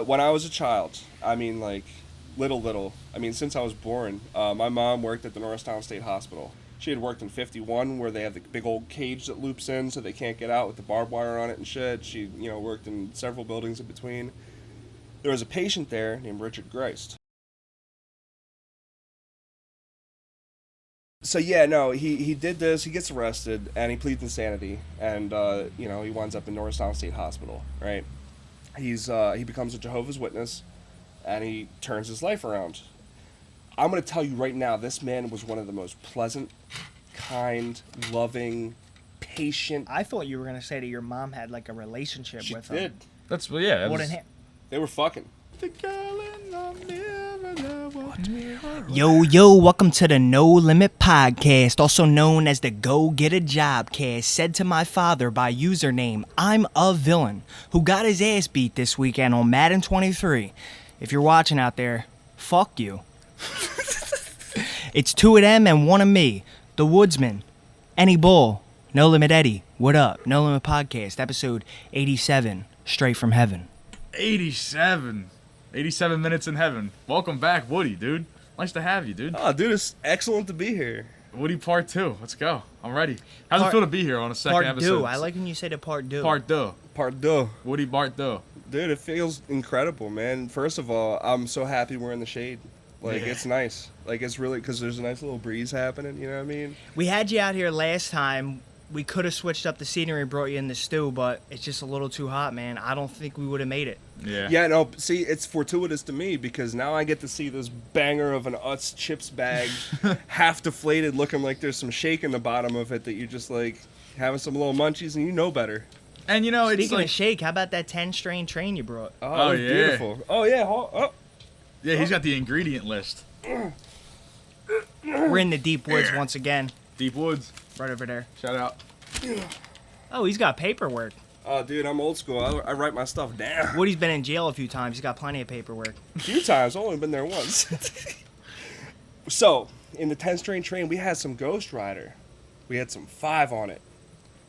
when I was a child, I mean, like, little, I mean, since I was born, my mom worked at the Norristown State Hospital. She had worked in 51, where they have the big old cage that loops in so they can't get out with the barbed wire on it and shit. She, worked in several buildings in between. There was a patient there named Richard Greist. So yeah, no, he did this. He gets arrested and he pleads insanity, and he winds up in Norristown State Hospital. Right? He becomes a Jehovah's Witness, and he turns his life around. I'm gonna tell you right now, this man was one of the most pleasant, kind, loving, patient. I thought you were gonna say that your mom had like a relationship with him. She did. That's yeah. What in him? They were fucking. Yo, welcome to the No Limit Podcast, also known as the Go Get a Job Cast, said to my father by username I'm a Villain, who got his ass beat this weekend on Madden 23. If you're watching out there, fuck you. It's two of them and one of me, the Woodsman, Any Bull, No Limit Eddie. What up? No Limit Podcast, episode 87, straight from heaven. 87 minutes in heaven. Welcome back, Woody, dude. Nice to have you, dude. Oh, dude, it's excellent to be here. Woody part 2. Let's go. I'm ready. How's it feel to be here on a second episode? Part 2. I like when you say the part 2. Part 2. Part 2. Woody part 2. Dude, it feels incredible, man. First of all, I'm so happy we're in the shade. Like, Yeah. It's nice. Like, it's really, because there's a nice little breeze happening, you know what I mean? We had you out here last time. We could have switched up the scenery and brought you in the stew, but it's just a little too hot, man. I don't think we would have made it. Yeah. Yeah, no, see, it's fortuitous to me because now I get to see this banger of an Utz chips bag, half deflated, looking like there's some shake in the bottom of it that you're just, like, having some little munchies and you know better. And, it's Speaking like... of shake, how about that 10-strain train you brought? Oh, yeah. Beautiful. Oh, yeah. Oh. Yeah, he's got the ingredient list. We're in the deep woods once again. Deep Woods. Right over there. Shout out. Oh, he's got paperwork. Oh, dude, I'm old school. I write my stuff down. Woody's been in jail a few times. He's got plenty of paperwork. A few times. I've only been there once. So, in the 10-strain train, we had some Ghost Rider. We had some 5 on it.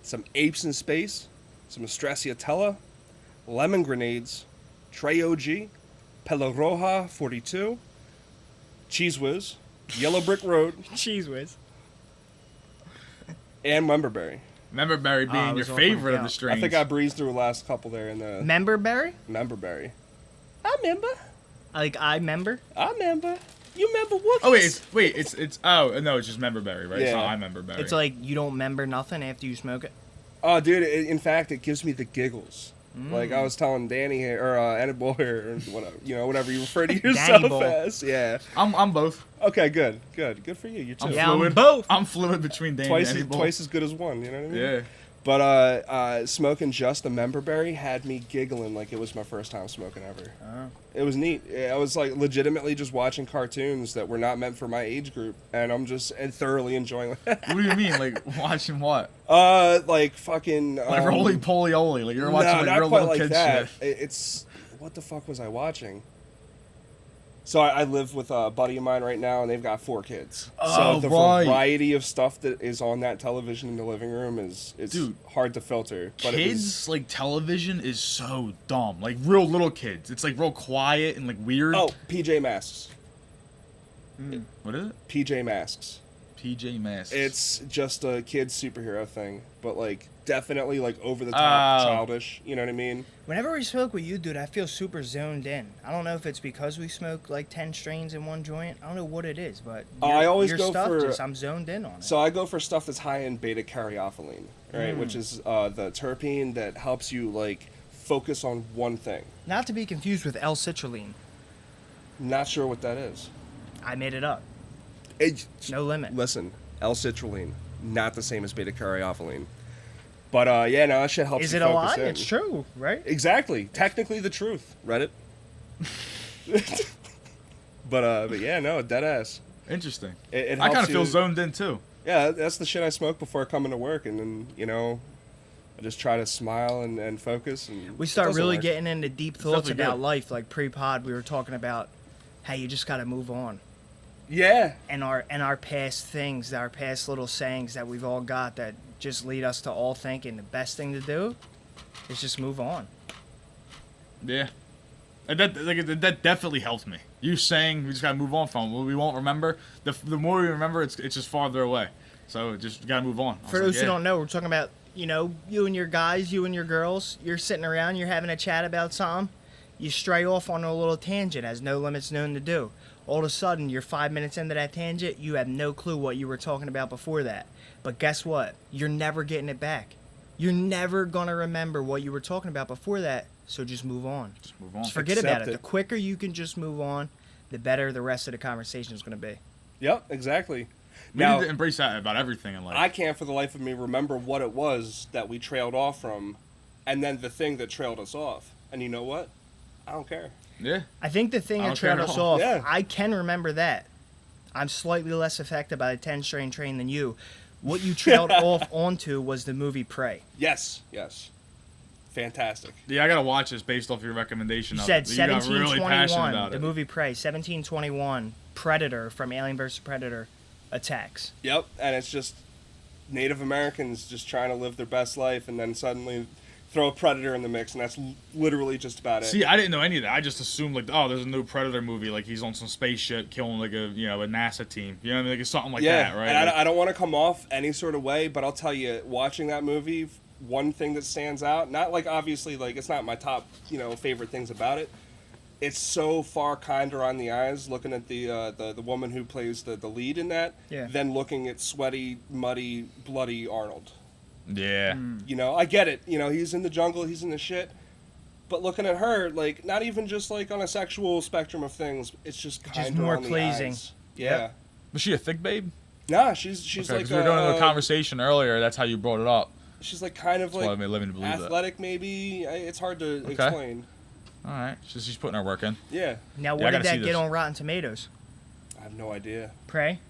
Some Apes in Space. Some Stracciatella. Lemon Grenades. Trey OG. Pelo Roja 42. Cheese Whiz. Yellow Brick Road. Cheese whiz. And Memberberry. Memberberry being your all favorite coming of the out. strains. I think I breezed through the last couple there in the Memberberry? Memberberry. I remember. Like, I member? I remember. You remember Wookiees? Oh, wait, it's oh, no, it's just Memberberry, right? It's Yeah. not I Memberberry. It's like you don't member nothing after you smoke it? Oh, dude, in fact, it gives me the giggles. Like I was telling Danny here, or Annabelle here, or whatever you refer to yourself Bull. as. Yeah. I'm both. Okay, good for you. You too. Yeah, I'm fluid. both. I'm fluid between Danny Twice and Eddie Bull. as good as one. You know what I mean? Yeah. But smoking just the Memberberry had me giggling like it was my first time smoking ever. It was neat. I was like legitimately just watching cartoons that were not meant for my age group, and I'm just thoroughly enjoying it. What do you mean? Like watching what? Like fucking. Like roly poly oly. Like you're watching no, like not real quite little like kid that. shit. It's what the fuck was I watching? So I live with a buddy of mine right now, and they've got 4 kids. Oh, so the right. variety of stuff that is on that television in the living room is Dude, hard to filter. But Kids like television is so dumb. Like real little kids. It's like real quiet and like weird. PJ Masks. What is it? PJ Masks. PJ Masks. It's just a kid's superhero thing, but like definitely like over the top, Oh. childish. You know what I mean? Whenever we smoke with you, dude, I feel super zoned in. I don't know if it's because we smoke like 10 strains in one joint. I don't know what it is, but I always your go stuff for- just, I'm zoned in on it. So I go for stuff that's high in beta caryophyllene, right? Which is the terpene that helps you like focus on one thing. Not to be confused with L-citrulline. Not sure what that is. I made it up. No limit. Listen, L-citrulline, not the same as beta caryophyllene. But yeah, no, that shit helps Is you it a focus lie? in. It's true, right? Exactly. Technically the truth. Reddit. But yeah, no, dead ass. Interesting. It I kind helps of feel you- zoned in too. Yeah, that's the shit I smoke before coming to work, and then I just try to smile and focus. And We it start doesn't really work. getting into deep thoughts definitely about good. life. Like pre-pod, we were talking about how you just got to move on. Yeah. And our past things, our past little sayings that we've all got that just lead us to all thinking the best thing to do is just move on. Yeah. And that definitely helped me. You saying we just gotta move on from what we won't remember. The more we remember, it's just farther away. So just gotta move on. For those who don't know, we're talking about, you and your guys, you and your girls. You're sitting around, you're having a chat about something. You stray off on a little tangent, as No Limit's known to do. All of a sudden, you're 5 minutes into that tangent, you have no clue what you were talking about before that. But guess what? You're never getting it back. You're never going to remember what you were talking about before that, so just move on. Just move on. Just forget about it. The quicker you can just move on, the better the rest of the conversation is going to be. Yep, exactly. We need to embrace that about everything in life. I can't for the life of me remember what it was that we trailed off from, and then the thing that trailed us off. And you know what? I don't care. Yeah. I think the thing that trailed us off, I can remember that. I'm slightly less affected by the 10-strain train than you. What you trailed off onto was the movie Prey. Yes. Fantastic. Yeah, I gotta watch this based off your recommendation. You said you got really passionate 1721, about the it. movie Prey, 1721, Predator from Alien vs. Predator attacks. Yep, and it's just Native Americans just trying to live their best life, and then suddenly throw a Predator in the mix, and that's literally just about it. See, I didn't know any of that. I just assumed there's a new Predator movie, like he's on some spaceship killing a NASA team. You know what I mean? Like it's something like that, right? And I don't want to come off any sort of way, but I'll tell you, watching that movie, one thing that stands out, not like obviously like it's not my top favorite things about it. It's so far kinder on the eyes looking at the woman who plays the lead in that than looking at sweaty, muddy, bloody Arnold. Yeah. I get it. He's in the jungle, he's in the shit. But looking at her, like, not even just like on a sexual spectrum of things, it's just kind of more on the pleasing. eyes. Yeah. Yep. Was she a thick babe? Nah, she's Okay, like. We were doing a conversation earlier. That's how you brought it up. She's like kind of That's like why I living to believe athletic, maybe. It's hard to explain. All right, she's putting her work in. Yeah. Now, I what did gotta that see get this. on Rotten Tomatoes? I have no idea. Prey?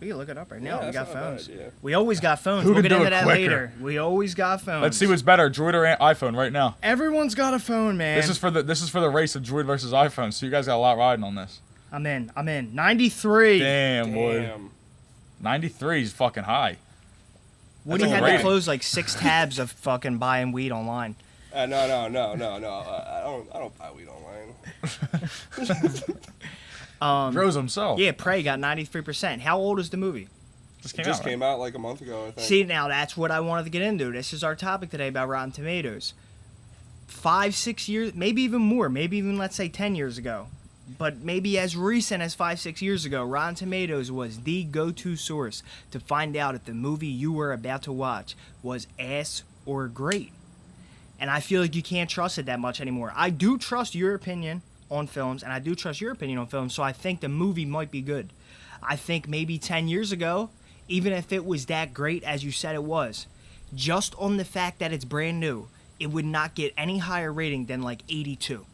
We can look it up right now. Yeah, We got that's not a bad phones. idea. We always got phones. Who We'll can get do into it that quicker? later. We always got phones. Let's see what's better, Droid or iPhone right now. Everyone's got a phone, man. This is for the race of Droid versus iPhone. So you guys got a lot riding on this. I'm in. 93. Damn, boy. 93 is fucking high. Woody That's a had to rating. close like 6 tabs of fucking buying weed online. No. I don't buy weed online. Grows himself. Yeah, Prey got 93%. How old is the movie? Just It came just out. Right? came out like a month ago, I think. See, now that's what I wanted to get into. This is our topic today about Rotten Tomatoes. 5-6 years, maybe even more, maybe even let's say 10 years ago, but maybe as recent as 5-6 years ago, Rotten Tomatoes was the go-to source to find out if the movie you were about to watch was ass or great. And I feel like you can't trust it that much anymore. I do trust your opinion on films, and I do trust your opinion on films, so I think the movie might be good. I think maybe 10 years ago, even if it was that great as you said it was, just on the fact that it's brand new, it would not get any higher rating than like 82.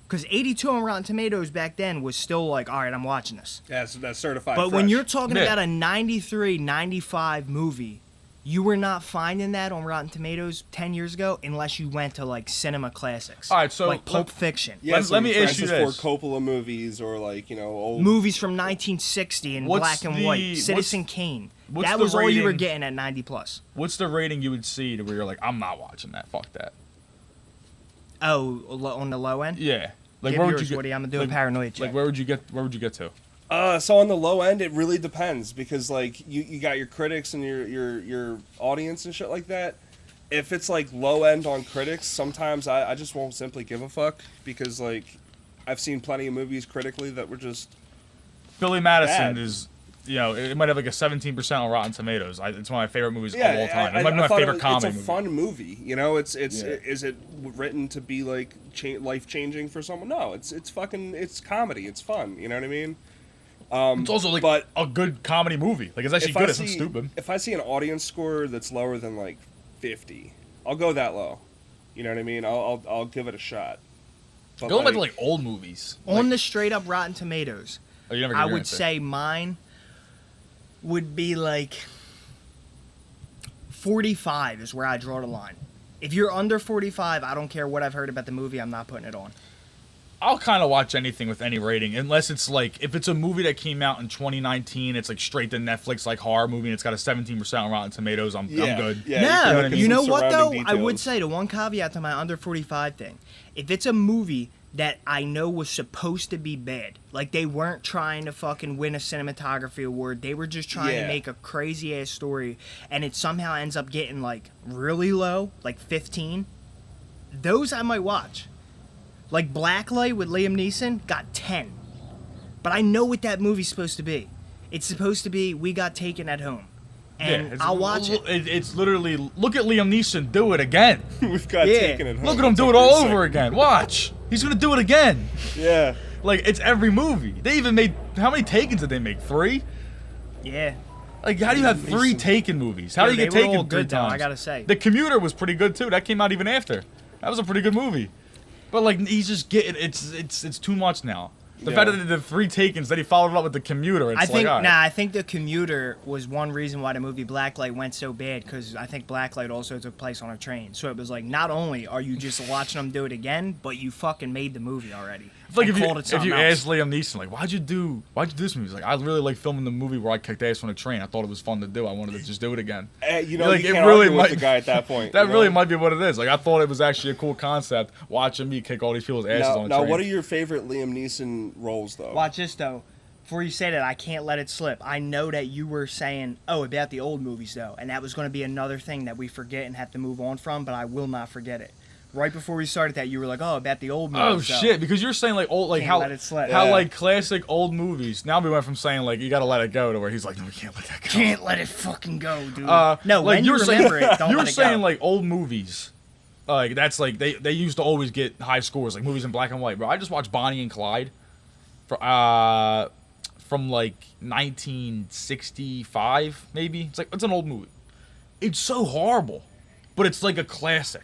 Because 82 on Rotten Tomatoes back then was still like, all right, I'm watching this. Yeah, so that's certified But when fresh. you're talking Yeah. about a 93, 95 movie, you were not finding that on Rotten Tomatoes 10 years ago unless you went to like cinema classics. All right, so like Pulp Fiction. Yeah, Let me Francis issue this. Ford Coppola movies or like, old... Movies from 1960 in What's black and the- white. Citizen Kane. what's That the was all you were rating- getting at 90 plus. What's the rating you would see to where you're like, I'm not watching that. Fuck that. Oh, on the low end? Yeah. Like Give where would yours, you get? Woody. I'm doing like, paranoid check. Like where would you get? Where would you get to? So on the low end, it really depends because like you got your critics and your audience and shit like that. If it's like low end on critics, sometimes I just won't simply give a fuck because like I've seen plenty of movies critically that were just Billy Madison Bad. is, it might have like a 17% on Rotten Tomatoes. It's one of my favorite movies of all time. I It might be my thought favorite comedy It's a movie. fun movie, It's Yeah. is it written to be like life changing for someone? No, it's comedy. It's fun. You know what I mean? It's also like but a good comedy movie. Like it's actually good. It's not stupid. If I see an audience score that's lower than like 50, I'll go that low. You know what I mean? I'll give it a shot. But Going back to like old movies. On the straight up Rotten Tomatoes, Oh, you never I give your would answer. say mine would be like 45 is where I draw the line. If you're under 45, I don't care what I've heard about the movie, I'm not putting it on. I'll kind of watch anything with any rating, unless it's like if it's a movie that came out in 2019, it's like straight to Netflix, like horror movie, and it's got a 17% on Rotten Tomatoes. I'm good. Yeah, No, can look at you know some what though? surrounding I would details. say the one caveat to my under 45 thing. If it's a movie that I know was supposed to be bad. Like, they weren't trying to fucking win a cinematography award. They were just trying to make a crazy-ass story, and it somehow ends up getting, like, really low, like 15. Those I might watch. Like, Blacklight with Liam Neeson got 10. But I know what that movie's supposed to be. It's supposed to be We Got Taken at Home. And I'll watch it. It's literally, look at Liam Neeson do it again. We've got taken it home. Look at him do it all over again. Watch. He's going to do it again. Yeah. Like, it's every movie. They even made, how many Takens did they make? 3? Yeah. Like, how do you have 3 Taken movies? How do you get taken 3 times? I gotta say. The Commuter was pretty good, too. That came out even after. That was a pretty good movie. But, like, he's just getting, it's too much now. The fact that the 3 Takens, that he followed it up with The Commuter, it's I think The Commuter was one reason why the movie Blacklight went so bad, because I think Blacklight also took place on a train. So it was like, not only are you just watching them do it again, but you fucking made the movie already. It's like if you ask Liam Neeson, like, why'd you do this movie? He's like, I really like filming the movie where I kicked ass on a train. I thought it was fun to do. I wanted to just do it again. You know, like, you can't argue with the guy at that point. That really might be what it is. Like, I thought it was actually a cool concept, watching me kick all these people's asses on a train. Now, what are your favorite Liam Neeson roles, though? Watch this, though. Before you say that, I can't let it slip. I know that you were saying, about the old movies, though, and that was going to be another thing that we forget and have to move on from, but I will not forget it. Right before we started that, you were like, about the old movies. Oh, shit, because you're saying, like, old, like, how like, classic old movies. Now we went from saying, like, you gotta let it go to where he's like, no, we can't let that go. Can't let it fucking go, dude. No, like, when you remember it, don't you're let it saying, go. like, old movies. Like, that's, like, they used to always get high scores, like, movies in black and white. Bro, I just watched Bonnie and Clyde from, like, 1965, maybe. It's like, it's an old movie. It's so horrible, but it's, like, a classic.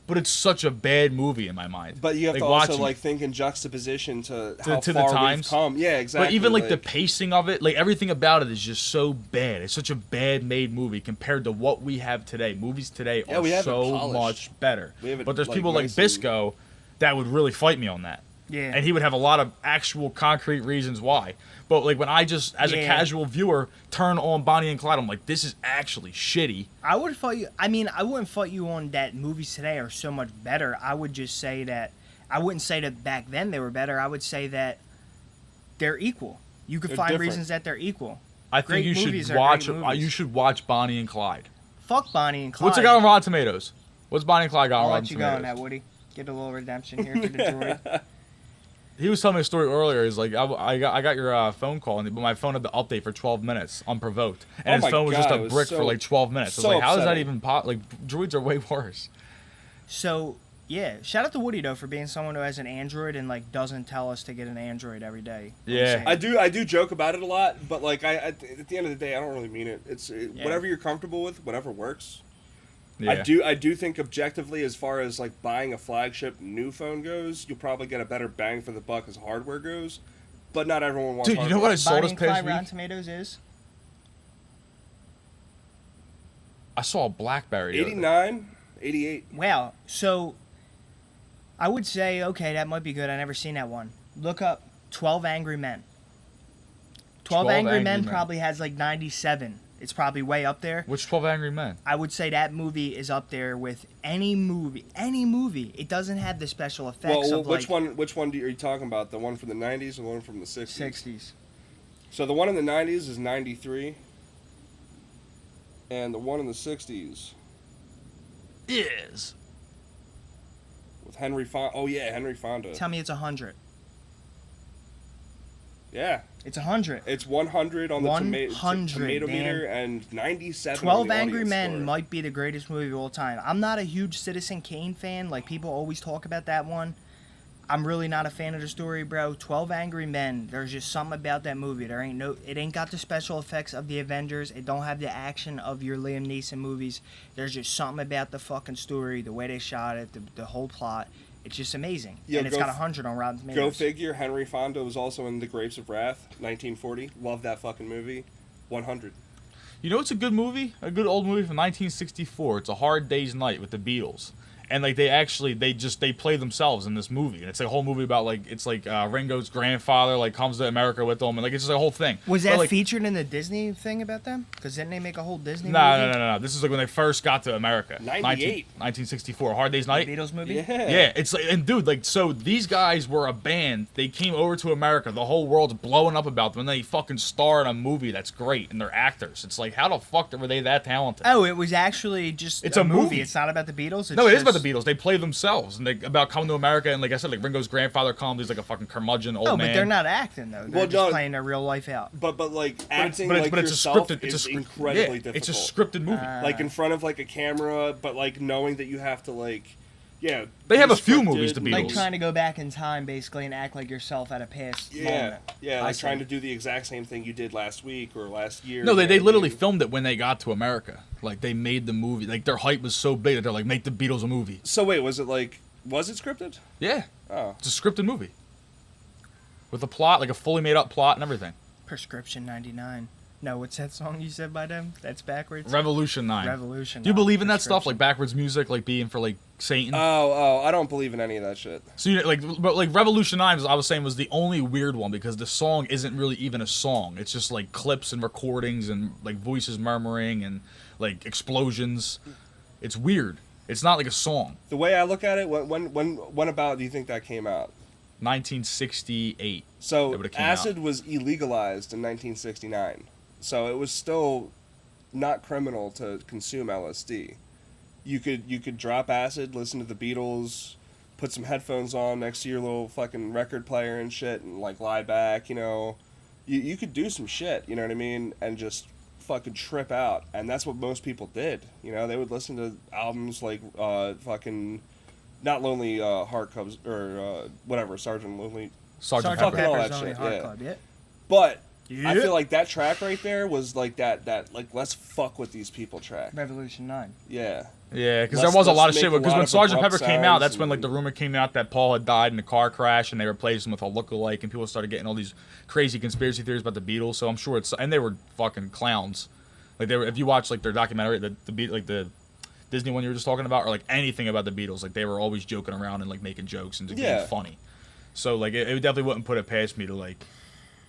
But it's such a bad movie in my mind. But you have like, to also like think in juxtaposition to how to far the times. we've come. Yeah, exactly. But even like the pacing of it, like everything about it is just so bad. It's such a bad made movie compared to what we have today. Movies today are so much better. But there's people like Bisco that would really fight me on that. Yeah. And he would have a lot of actual concrete reasons why. But like when I just, as a casual viewer, turn on Bonnie and Clyde, I'm like, this is actually shitty. I would fight you. I mean, I wouldn't fight you on that movies today are so much better. I would just say that, I wouldn't say that back then they were better. I would say that they're equal. You could find reasons that they're equal. I think you should watch Bonnie and Clyde. Fuck Bonnie and Clyde. What's it got on Rotten Tomatoes? What's Bonnie and Clyde got on Rotten Tomatoes? I'll let you go on that, Woody. Get a little redemption here for the droid. He was telling me a story earlier. He's like, I got your phone call, but my phone had to update for 12 minutes, unprovoked. And his phone was just a brick for like 12 minutes. I was like, how is that even like, droids are way worse. So, yeah. Shout out to Woody, though, for being someone who has an Android and, like, doesn't tell us to get an Android every day. Yeah. I do joke about it a lot, but, like, at the end of the day, I don't really mean it. It's whatever you're comfortable with, whatever works. Yeah. I do think objectively, as far as like buying a flagship new phone goes, you'll probably get a better bang for the buck as hardware goes. But not everyone wants. Dude, hardware. You know what I saw this past week? Rotten week? Tomatoes is. I saw a BlackBerry. 89, 88. Wow. So, I would say okay, that might be good. I never seen that one. Look up 12 Angry Men. 12 Angry Men probably has like 97. It's probably way up there. Which 12 Angry Men? I would say that movie is up there with any movie. Any movie. It doesn't have the special effects of which one are you talking about? The one from the 90s or the one from the 60s? 60s. So the one in the 90s is 93. And the one in the 60s is with Henry Fonda. Oh yeah, Henry Fonda. Tell me it's 100. Yeah. It's 100. It's 100 on the tomato meter and 97 12 on the Angry Men score. might be the greatest movie of all time. I'm not a huge Citizen Kane fan. Like, people always talk about that one. I'm really not a fan of the story, bro. 12 Angry Men, there's just something about that movie. It ain't got the special effects of the Avengers. It don't have the action of your Liam Neeson movies. There's just something about the fucking story, the way they shot it, the whole plot. It's just amazing. And it's got 100 on Rotten Tomatoes. Go figure, Henry Fonda was also in The Grapes of Wrath, 1940. Love that fucking movie. 100. You know it's a good movie? A good old movie from 1964. It's A Hard Day's Night with the Beatles. And like they play themselves in this movie, and it's like a whole movie about like Ringo's grandfather like comes to America with them, and like it's just a whole thing. Was that like, featured in the Disney thing about them? Because didn't they make a whole Disney movie? No. This is like when they first got to America. 1964, Hard Day's Night. The Beatles movie. Yeah. It's like, and dude, like, so these guys were a band. They came over to America. The whole world's blowing up about them, and they fucking star in a movie that's great, and they're actors. It's like, how the fuck were they that talented? Oh, it was actually just it's a movie. It's not about the Beatles. No, it is about the Beatles. They play themselves, and they about coming to America, and like I said, like Ringo's grandfather comes. He's like a fucking curmudgeon old man. Oh, but they're not acting though. They're just playing their real life out. But like acting but like it's yourself it's incredibly difficult. It's a scripted movie. Like in front of like a camera, but like knowing that you have to like, yeah. They have a few movies, the Beatles. Like trying to go back in time, basically, and act like yourself at a past moment. Yeah, like trying to do the exact same thing you did last week or last year. No, they literally filmed it when they got to America. Like, they made the movie. Like, their hype was so big that they're like, make the Beatles a movie. So wait, was it scripted? Yeah. Oh. It's a scripted movie. With a plot, like a fully made up plot and everything. Prescription 99. No, what's that song you said by them? That's backwards? Revolution 9. Revolution 9. Do you believe in that stuff? Like backwards music, like being for like Satan? Oh, I don't believe in any of that shit. So but like Revolution 9, as I was saying, was the only weird one because the song isn't really even a song. It's just like clips and recordings and like voices murmuring and like explosions. It's weird. It's not like a song. The way I look at it, when about do you think that came out? 1968. So acid was illegalized in 1969. So it was still not criminal to consume LSD. You could drop acid, listen to the Beatles, put some headphones on next to your little fucking record player and shit, and like lie back. You know, you could do some shit. You know what I mean? And just fucking trip out. And that's what most people did. You know, they would listen to albums like fucking not Lonely Heart Clubs or whatever Sergeant Pepper's Lonely Heart Club. Yeah. But I feel like that track right there was like that like let's fuck with these people track. Revolution 9. Yeah. Yeah, because there was a lot of shit. Because when Sergeant Pepper came out, that's when like the rumor came out that Paul had died in a car crash, and they replaced him with a lookalike, and people started getting all these crazy conspiracy theories about the Beatles. So I'm sure and they were fucking clowns. Like they were, if you watch like their documentary, the Disney one you were just talking about, or like anything about the Beatles, like they were always joking around and like making jokes and just being funny. So like it definitely wouldn't put it past me to like.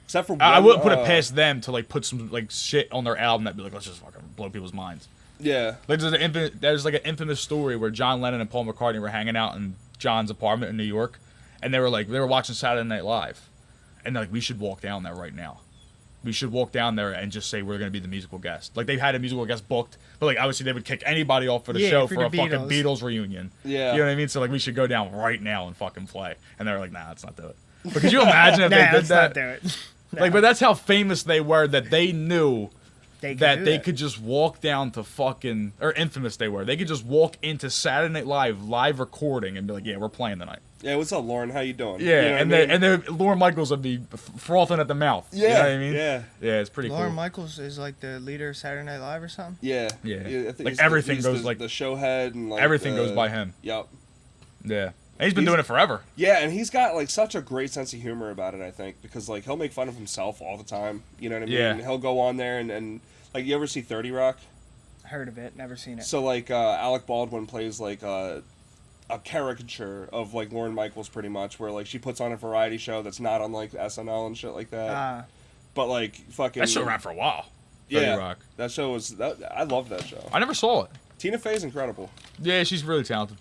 Except for I wouldn't put it past them to like put some like shit on their album that'd be like, let's just fucking blow people's minds. Yeah. Like there's like an infamous story where John Lennon and Paul McCartney were hanging out in John's apartment in New York, and they were watching Saturday Night Live, and they're like, we should walk down there right now. We should walk down there and just say we're gonna be the musical guest. Like they had a musical guest booked, but like obviously they would kick anybody off for the show for a fucking Beatles reunion. Yeah. You know what I mean? So like we should go down right now and fucking play. And they were like, nah, let's not do it. But could you imagine if they did that? Not do it. No. Like, but that's how famous they were that they knew they could just walk down to fucking, or infamous they were. They could just walk into Saturday Night live recording and be like, yeah, we're playing tonight. Yeah, what's up, Lauren? How you doing? Yeah, you know and Lauren Michaels would be frothing at the mouth. Yeah, you know what I mean? Yeah, it's pretty Lauren cool. Michaels is like the leader of Saturday Night Live or something. Yeah. I think like everything goes like the show head and like everything goes by him. Yep. Yeah. And he's been doing it forever. Yeah, and he's got like such a great sense of humor about it, I think, because like he'll make fun of himself all the time. You know what I mean? Yeah. He'll go on there and like, you ever see 30 Rock? Heard of it, never seen it. So like Alec Baldwin plays like a caricature of like Lauren Michaels pretty much, where like she puts on a variety show that's not on like SNL and shit like that. But like fucking that show ran for a while. 30 Rock. That show was I love that show. I never saw it. Tina Fey's incredible. Yeah, she's really talented.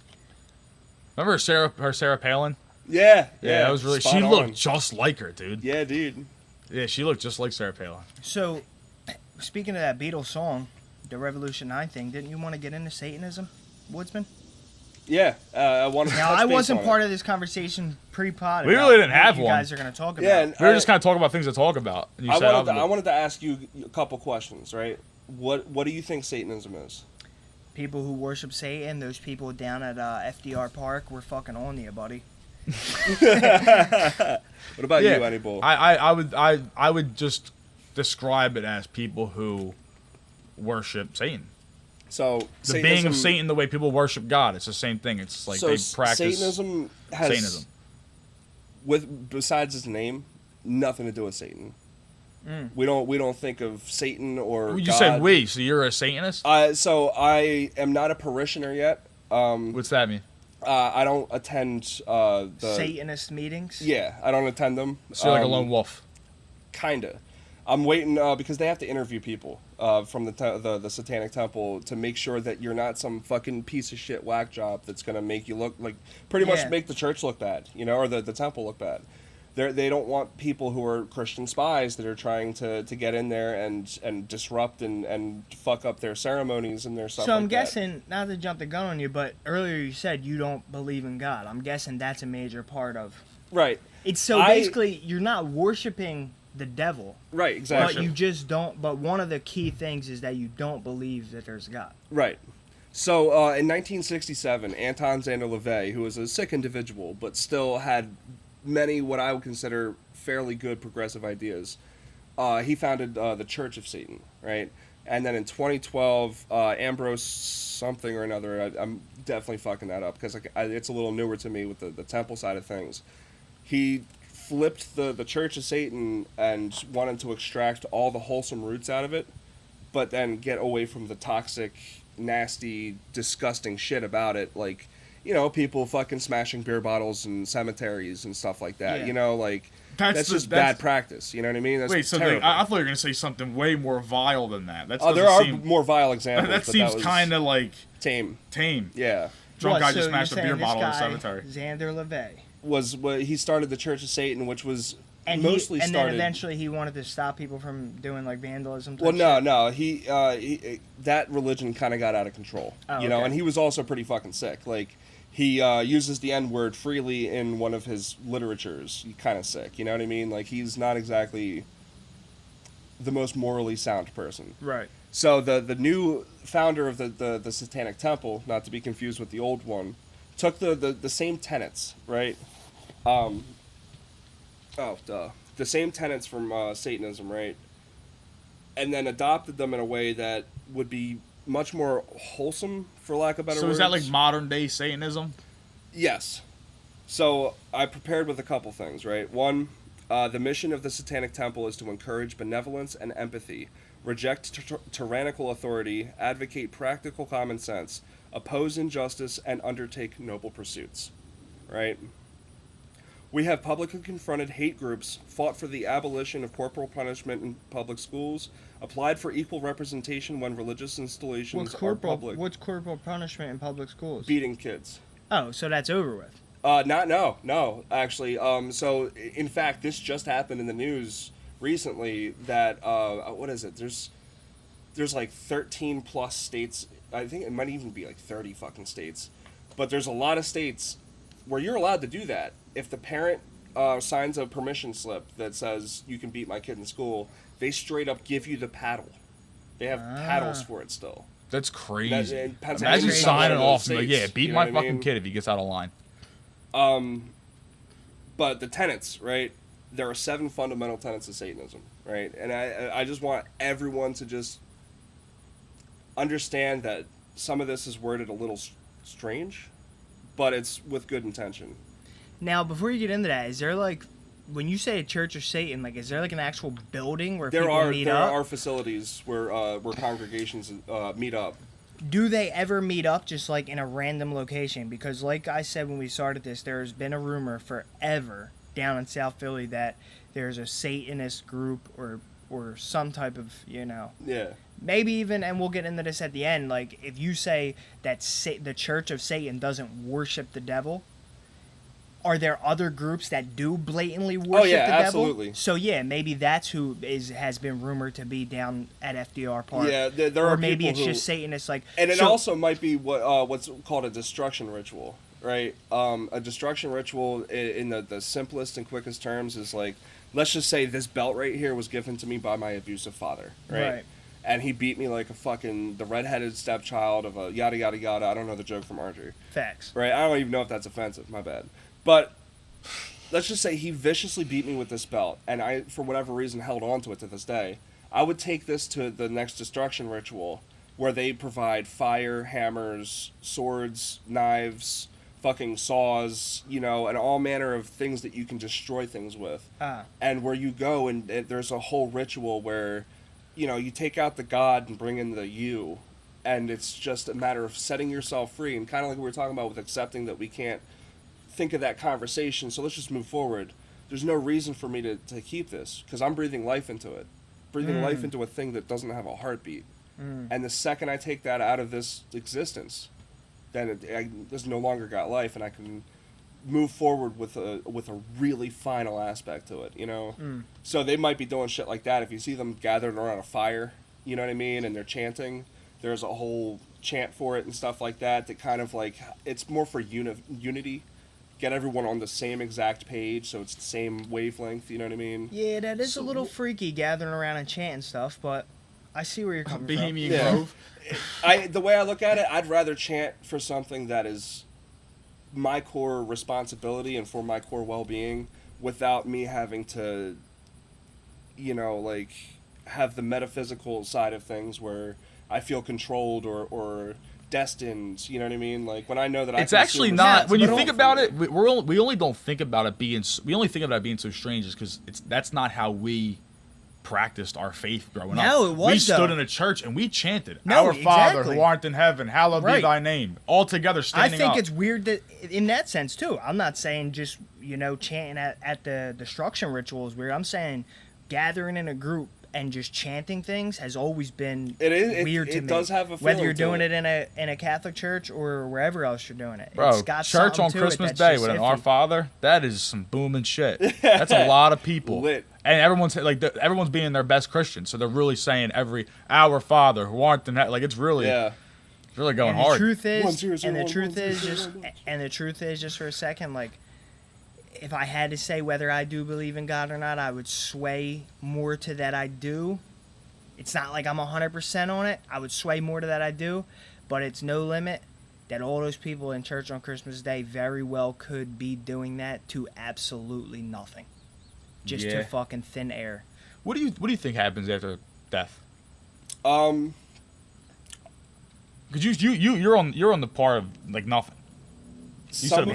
Remember Sarah Palin? Yeah, that was really. She looked just like her, dude. Yeah, dude. Yeah, she looked just like Sarah Palin. So, speaking of that Beatles song, the Revolution 9 thing, didn't you want to get into Satanism, Woodsman? Yeah, I wanted to Now, I wasn't part of this conversation pre-pod. We really didn't have you one. You guys are going to talk about. Yeah, we were just kind of talking about things to talk about. And I wanted to ask you a couple questions, right? What do you think Satanism is? People who worship Satan, those people down at FDR Park, we're fucking on you, buddy. What about you, Annie Bull? I would just describe it as people who worship Satan. So the being of Satan, the way people worship God, it's the same thing. It's like they practice Satanism. Besides its name, nothing to do with Satan. We don't think of Satan or you God. said we, so you're a Satanist? So I am not a parishioner yet. What's that mean? I don't attend the Satanist meetings. Yeah, I don't attend them. So you're like a lone wolf. Kinda. I'm waiting because they have to interview people from the Satanic Temple to make sure that you're not some fucking piece of shit whack job that's gonna make you look like pretty much make the church look bad, or the temple look bad. They don't want people who are Christian spies that are trying to get in there and disrupt and fuck up their ceremonies and their stuff. So I'm guessing, not to jump the gun on you, but earlier you said you don't believe in God. I'm guessing that's a major part of. Right. It's so basically you're not worshiping the devil. Right. Exactly. But you just don't. But one of the key things is that you don't believe that there's God. Right. So in 1967, Anton Szandor LaVey, who was a sick individual but still had many what I would consider fairly good progressive ideas, he founded the Church of Satan, right? And then in 2012, Ambrose something or another, I'm definitely fucking that up because it's a little newer to me with the temple side of things. He flipped the Church of Satan and wanted to extract all the wholesome roots out of it, but then get away from the toxic, nasty, disgusting shit about it, like, people fucking smashing beer bottles in cemeteries and stuff like that. Yeah. That's just bad practice. You know what I mean? That's wait, so I thought you were going to say something way more vile than that. There are more vile examples. That seems kind of like tame. Yeah. Drunk guy just smashed a beer bottle in a cemetery. Szandor LaVey was what he started the Church of Satan, which was then eventually he wanted to stop people from doing like vandalism. Well, no, he that religion kind of got out of control. And he was also pretty fucking sick. Like, he uses the N-word freely in one of his literatures. He's kind of sick, you know what I mean? Like, he's not exactly the most morally sound person. Right. So the new founder of the Satanic Temple, not to be confused with the old one, took the same tenets, right? The same tenets from Satanism, right? And then adopted them in a way that would be much more wholesome, for lack of better words. So is that like modern day Satanism? Yes. So I prepared with a couple things, right? One, the mission of the Satanic Temple is to encourage benevolence and empathy, reject tyrannical authority, advocate practical common sense, oppose injustice, and undertake noble pursuits, right? We have publicly confronted hate groups, fought for the abolition of corporal punishment in public schools, applied for equal representation when religious installations are public. What's corporal punishment in public schools? Beating kids. Oh, so that's over with. No, actually. So, in fact, this just happened in the news recently that, what is it? There's like 13 plus states. I think it might even be like 30 fucking states. But there's a lot of states where you're allowed to do that. If the parent signs a permission slip that says you can beat my kid in school, they straight up give you the paddle. They have paddles for it still. That's crazy. Imagine signing off. Like, beat my fucking kid if he gets out of line. But the tenets, right? There are 7 fundamental tenets of Satanism, right? And I just want everyone to just understand that some of this is worded a little strange, but it's with good intention. Now, before you get into that, is there like, when you say a Church of Satan, like, is there like an actual building where people meet up? There are facilities where congregations meet up. Do they ever meet up just like in a random location? Because like I said when we started this, there's been a rumor forever down in South Philly that there's a Satanist group or some type of, Yeah. Maybe even, and we'll get into this at the end, like if you say that the Church of Satan doesn't worship the devil, are there other groups that do blatantly worship the devil? Absolutely. So yeah, maybe that's who has been rumored to be down at FDR Park. Yeah, there are or maybe people it's just Satanists, like. And it also might be what's called a destruction ritual, right? A destruction ritual in the simplest and quickest terms is like, let's just say this belt right here was given to me by my abusive father, right? And he beat me like the redheaded stepchild of a yada yada yada. I don't know the joke from Archer. Facts. Right? I don't even know if that's offensive. My bad. But let's just say he viciously beat me with this belt, and I, for whatever reason, held on to it to this day. I would take this to the next destruction ritual, where they provide fire, hammers, swords, knives, fucking saws, and all manner of things that you can destroy things with. And where you go, and there's a whole ritual where, you take out the God and bring in the you, And it's just a matter of setting yourself free, and kind of like we were talking about with accepting that we can't think of that conversation, so let's just move forward. There's no reason for me to keep this, because I'm breathing life into it. Breathing life into a thing that doesn't have a heartbeat. And the second I take that out of this existence, then it's no longer got life, and I can move forward with a really final aspect to it, you know? So they might be doing shit like that. If you see them gathered around a fire, you know what I mean, and they're chanting, there's a whole chant for it and stuff like that kind of like, it's more for unity. Get everyone on the same exact page, so it's the same wavelength, you know what I mean? Yeah, that is a little freaky, gathering around and chanting stuff, but I see where you're coming from. Bohemian Grove. The way I look at it, I'd rather chant for something that is my core responsibility and for my core well-being, without me having to, you know, like, have the metaphysical side of things where I feel controlled or destined, you know what I mean? Like, when I know that it's actually not, when you think about it, we only don't think about it being, we only think about it being so strange is because that's not how we practiced our faith growing up. No, it was, we stood in a church and we chanted, Our Father who art in heaven, hallowed be thy name, all together standing up. I think it's weird that, in that sense too, I'm not saying just, you know, chanting at the destruction ritual is weird. I'm saying gathering in a group and just chanting things has always been weird to me. It does have a feeling, whether you're doing it in a Catholic church or wherever else you're doing it. Bro, it's got church on Christmas Day with an Our Father, that is some booming shit. That's a lot of people. Lit. And everyone's being their best Christian, so they're really saying every Our Father who art in heaven. Like, it's really going hard. The truth is, just for a second, like, if I had to say whether I do believe in God or not, I would sway more to that I do. It's not like I'm 100% on it. I would sway more to that I do, but it's no limit that all those people in church on Christmas Day very well could be doing that to absolutely nothing. Just to fucking thin air. What do you think happens after death? Because you're on the part of like nothing. Some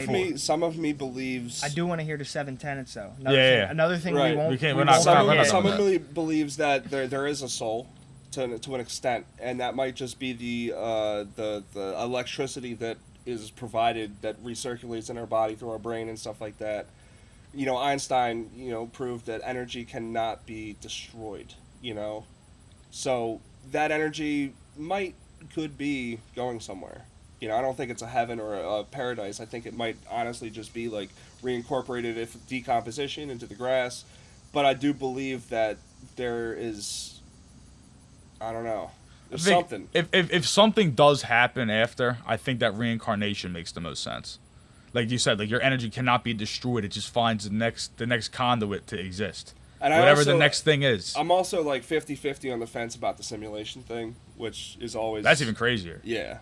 of me believes. I do want to hear the 7 tenets though. Another thing right. we won't. Some of me believes that there is a soul, to an extent, and that might just be the electricity that is provided, that recirculates in our body through our brain and stuff like that. You know, Einstein, you know, proved that energy cannot be destroyed. You know, so that energy could be going somewhere. You know, I don't think it's a heaven or a paradise. I think it might honestly just be like reincorporated, if decomposition, into the grass. But I do believe that there is, I don't know, there's something. If something does happen after, I think that reincarnation makes the most sense. Like you said, like your energy cannot be destroyed. It just finds the next conduit to exist. And whatever the next thing is. I'm also like 50-50 on the fence about the simulation thing, which is always... That's even crazier. Yeah.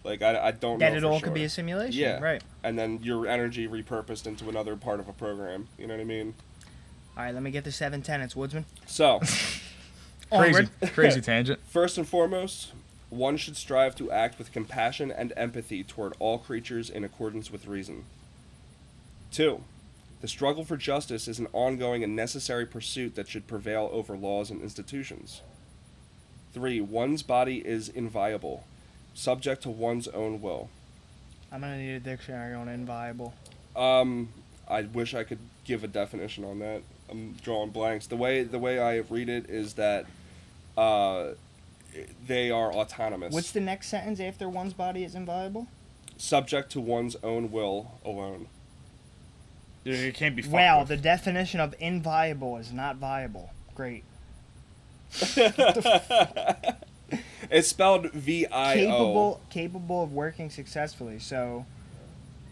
Like, I don't know. That it all could be a simulation. Yeah. Right. And then your energy repurposed into another part of a program. You know what I mean? All right, let me get the 7 tenets, Woodsman. So. Crazy tangent. First and foremost, one should strive to act with compassion and empathy toward all creatures in accordance with reason. 2. The struggle for justice is an ongoing and necessary pursuit that should prevail over laws and institutions. 3. One's body is inviolable, subject to one's own will. I'm going to need a dictionary on inviolable. I wish I could give a definition on that. I'm drawing blanks. The way I read it is that they are autonomous. What's the next sentence after one's body is inviolable? Subject to one's own will alone. It can't be fucked Wow, with. the definition of inviolable is not viable. Great. It's spelled V-I-O. Capable of working successfully. So,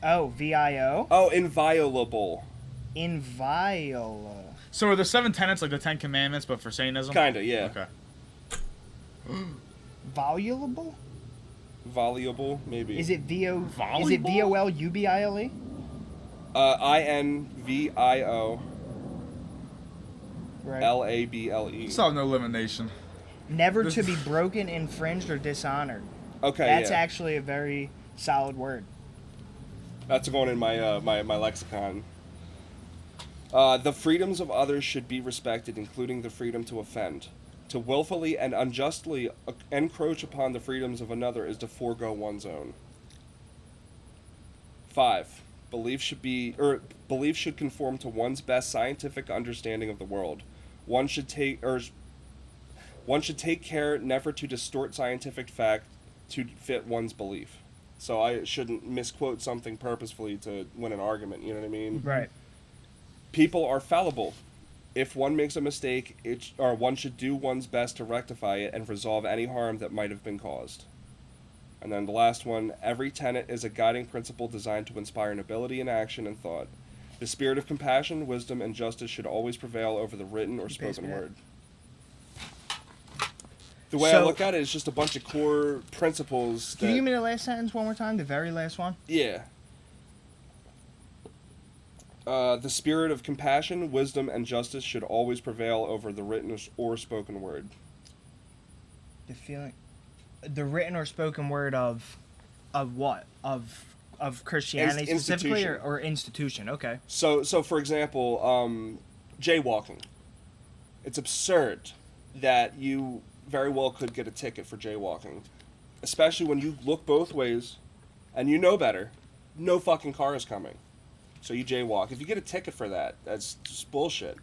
V-I-O? Oh, inviolable. Inviolable. So are the 7 tenets like the 10 commandments, but for Satanism? Kinda, yeah. Okay. Voluble? Voluble, maybe. Is it V-O-L-U-B-I-L-E? I-N-V-I-O. Right. L-A-B-L-E. Still have no elimination. Never to be broken, infringed, or dishonored. Okay, That's actually a very solid word. That's going in my my lexicon. The freedoms of others should be respected, including the freedom to offend. To willfully and unjustly encroach upon the freedoms of another is to forego one's own. 5. Belief should conform to one's best scientific understanding of the world. One should take care never to distort scientific fact to fit one's belief. So I shouldn't misquote something purposefully to win an argument, you know what I mean? Right. People are fallible. If one makes a mistake, one should do one's best to rectify it and resolve any harm that might have been caused. And then the last one, every tenet is a guiding principle designed to inspire nobility in action and thought. The spirit of compassion, wisdom, and justice should always prevail over the written or spoken word. The way I look at it is just a bunch of core principles. Can you give me the last sentence one more time? The very last one? Yeah. The spirit of compassion, wisdom, and justice should always prevail over the written or spoken word. The written or spoken word of what? Of Christianity specifically, or institution? Okay. So for example, jaywalking. It's absurd that you very well could get a ticket for jaywalking, especially when you look both ways and you know better. No fucking car is coming, so you jaywalk. If you get a ticket for that, that's just bullshit.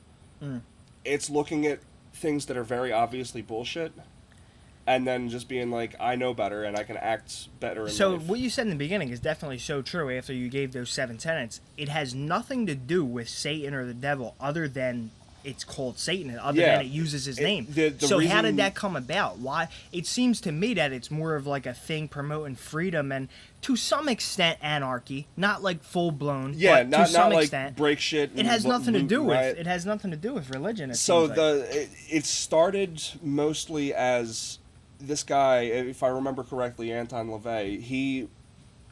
It's looking at things that are very obviously bullshit, and then just being like, I know better and I can act better in life. What you said in the beginning is definitely so true. After you gave those 7 tenets, it has nothing to do with Satan or the devil, other than it's called Satan, other than it uses his name. So how did that come about? Why? It seems to me that it's more of like a thing promoting freedom and to some extent anarchy, not like full blown. Yeah, but not to some like extent, break shit. It has nothing to do with religion. It started mostly as this guy, if I remember correctly, Anton LaVey. He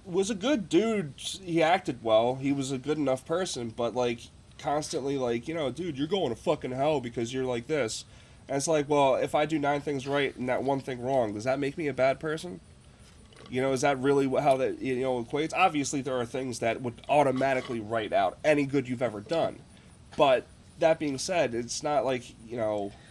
was a good dude. He acted well. He was a good enough person, but like constantly like, dude, you're going to fucking hell because you're like this. And it's like, well, if I do 9 things right and that one thing wrong, does that make me a bad person? Is that really how that equates? Obviously, there are things that would automatically write out any good you've ever done. But that being said, it's not like,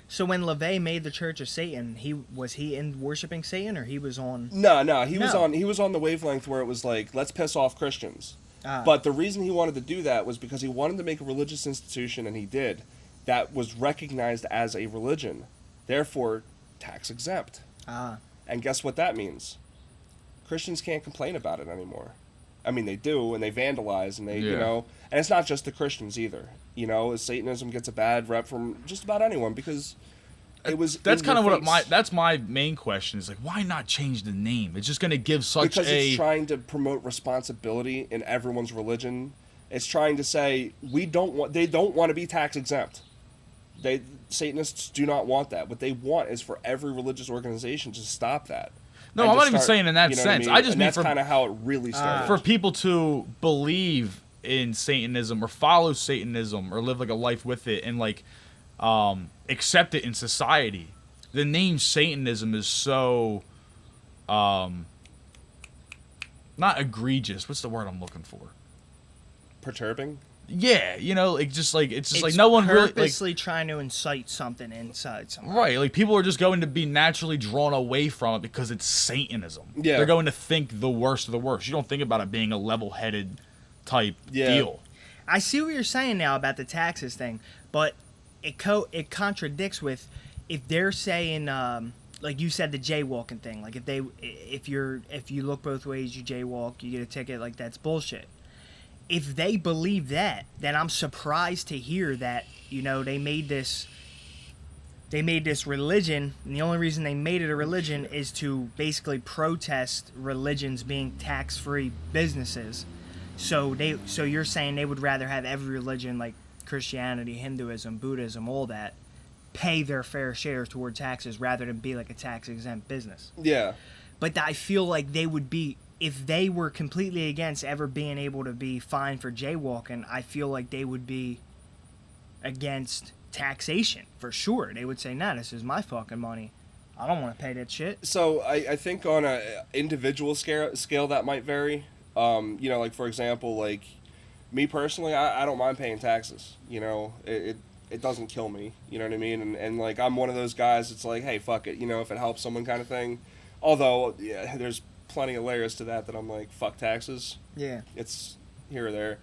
So when LaVey made the Church of Satan, was he in worshiping Satan, or he was on? No, he was on the wavelength where it was like, let's piss off Christians. But the reason he wanted to do that was because he wanted to make a religious institution, and he did, that was recognized as a religion, therefore tax exempt. And guess what that means? Christians can't complain about it anymore. I mean, they do, and they vandalize, and and it's not just the Christians either. Satanism gets a bad rep from just about anyone because that's kind of that's my main question is like, why not change the name? It's just going to give because it's trying to promote responsibility in everyone's religion. It's trying to say they don't want to be tax exempt. Satanists do not want that. What they want is for every religious organization to stop that. No, I'm not even saying in that sense. I just mean that's kind of how it really started. For people to believe in Satanism or follow Satanism or live like a life with it and like accept it in society. The name Satanism is so not egregious. What's the word I'm looking for? Perturbing? Yeah, it's just like no one really purposely trying to incite something inside someone. Right, like people are just going to be naturally drawn away from it because it's Satanism. Yeah. They're going to think the worst of the worst. You don't think about it being a level-headed type deal. I see what you're saying now about the taxes thing, but it contradicts with if they're saying like you said, the jaywalking thing. Like if you look both ways, you jaywalk, you get a ticket. Like that's bullshit. If they believe that, then I'm surprised to hear that they made this religion, and the only reason they made it a religion is to basically protest religions being tax-free businesses. So you're saying they would rather have every religion like Christianity, Hinduism, Buddhism, all that, pay their fair share toward taxes rather than be like a tax-exempt business. Yeah. But I feel like they would be, if they were completely against ever being able to be fined for jaywalking, I feel like they would be against taxation for sure. They would say, nah, this is my fucking money. I don't want to pay that shit. So I think on a individual scale that might vary. Like for example, like me personally, I don't mind paying taxes. It it doesn't kill me. You know what I mean? And like, I'm one of those guys. It's like, hey, fuck it. You know, if it helps someone, kind of thing. Although, yeah, there's plenty of layers to that I'm like, fuck taxes. Yeah. It's here or there.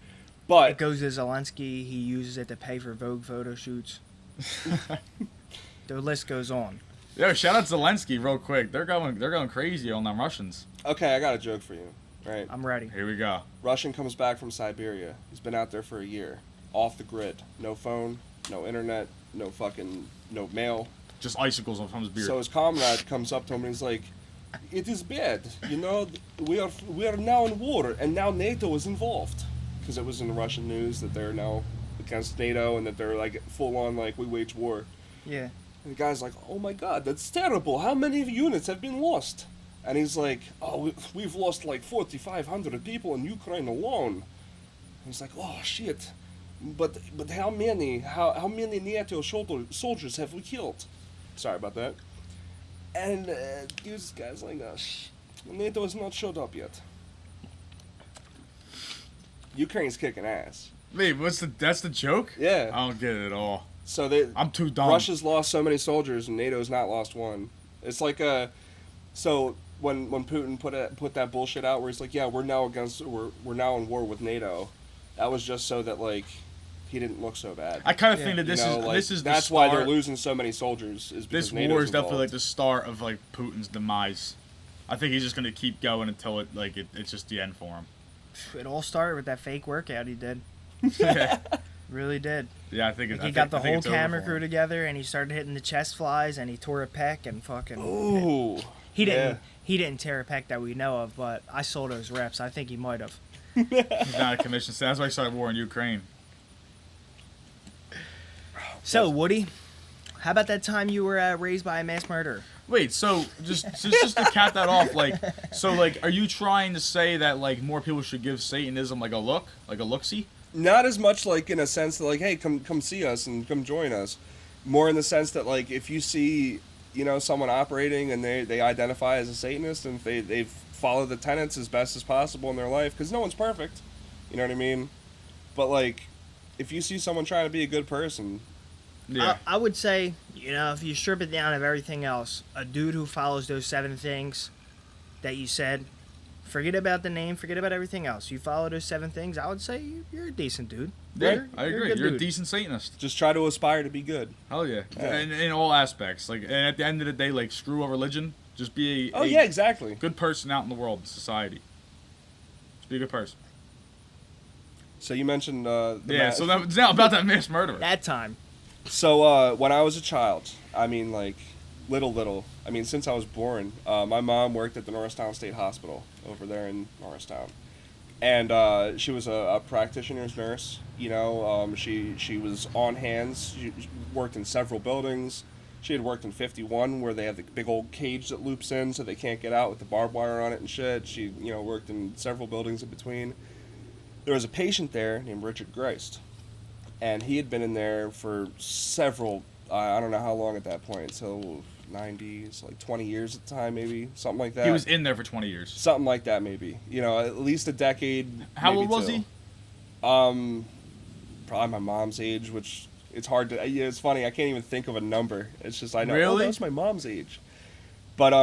But it goes to Zelensky. He uses it to pay for Vogue photo shoots. The list goes on. Yo, shout out Zelensky real quick. They're going crazy on them Russians. Okay, I got a joke for you. Right. I'm ready. Here we go. Russian comes back from Siberia. He's been out there for a year. Off the grid. No phone, no internet, no mail. Just icicles from his beard. So his comrade comes up to him and he's like, it is bad. You know, we are now in war, and now NATO is involved. Because it was in the Russian news that they're now against NATO and that they're like full on like, we wage war. Yeah. And the guy's like, oh my god, that's terrible. How many units have been lost? And he's like, oh, we've lost like 4,500 people in Ukraine alone. And he's like, oh shit. But how many NATO soldiers have we killed? Sorry about that. And this guy's like, oh, NATO has not showed up yet. Ukraine's kicking ass. Wait, that's the joke? Yeah. I don't get it at all. So I'm too dumb. Russia's lost so many soldiers and NATO's not lost one. It's like so when Putin put that bullshit out where he's like, yeah, we're now in war with NATO. That was just so that like he didn't look so bad. I kind of think that this is that's the why start. they're losing so many soldiers. Is because this NATO's war is involved. definitely like the start of like Putin's demise. I think he's just gonna keep going until it's just the end for him. It all started with that fake workout he did. Really did. Yeah, I think he got the whole camera crew together and he started hitting the chest flies and he tore a pec and fucking. Ooh. He didn't tear a pec that we know of, but I saw those reps. I think he might have. He's not a commission. So that's why he started war in Ukraine. So Woody, how about that time you were raised by a mass murderer? Wait, so just to cap that off, are you trying to say that like more people should give Satanism like a look-see? Not as much like in a sense that like, hey, come see us and come join us. More in the sense that like if you see, you know, someone operating and they identify as a Satanist and they follow the tenets as best as possible in their life, because no one's perfect, you know what I mean? But like, if you see someone trying to be a good person. Yeah. I would say, you know, if you strip it down of everything else, a dude who follows those 7 things that you said, forget about the name, forget about everything else. You follow those 7 things, I would say you're a decent dude. Yeah, I agree. You're a decent Satanist. Just try to aspire to be good. Hell yeah. In all aspects. Like, and at the end of the day, like, screw all religion. Just be exactly. Good person out in the world, in society. Just be a good person. So you mentioned so that, now about that mass murderer. That time. So when I was a child, I mean like little, I mean since I was born, my mom worked at the Norristown State Hospital over there in Norristown, and she was a practitioner's nurse. You know, she was on hands. She worked in several buildings. She had worked in 51 where they have the big old cage that loops in so they can't get out with the barbed wire on it and shit. She worked in several buildings in between. There was a patient there named Richard Greist. And he had been in there for several, I don't know how long at that point, so 90s, like 20 years at the time, maybe, something like that. He was in there for 20 years. Something like that, maybe. You know, at least a decade. How old was he? Probably my mom's age, which it's hard to, it's funny, I can't even think of a number. It's just, I know, really? That's my mom's age. But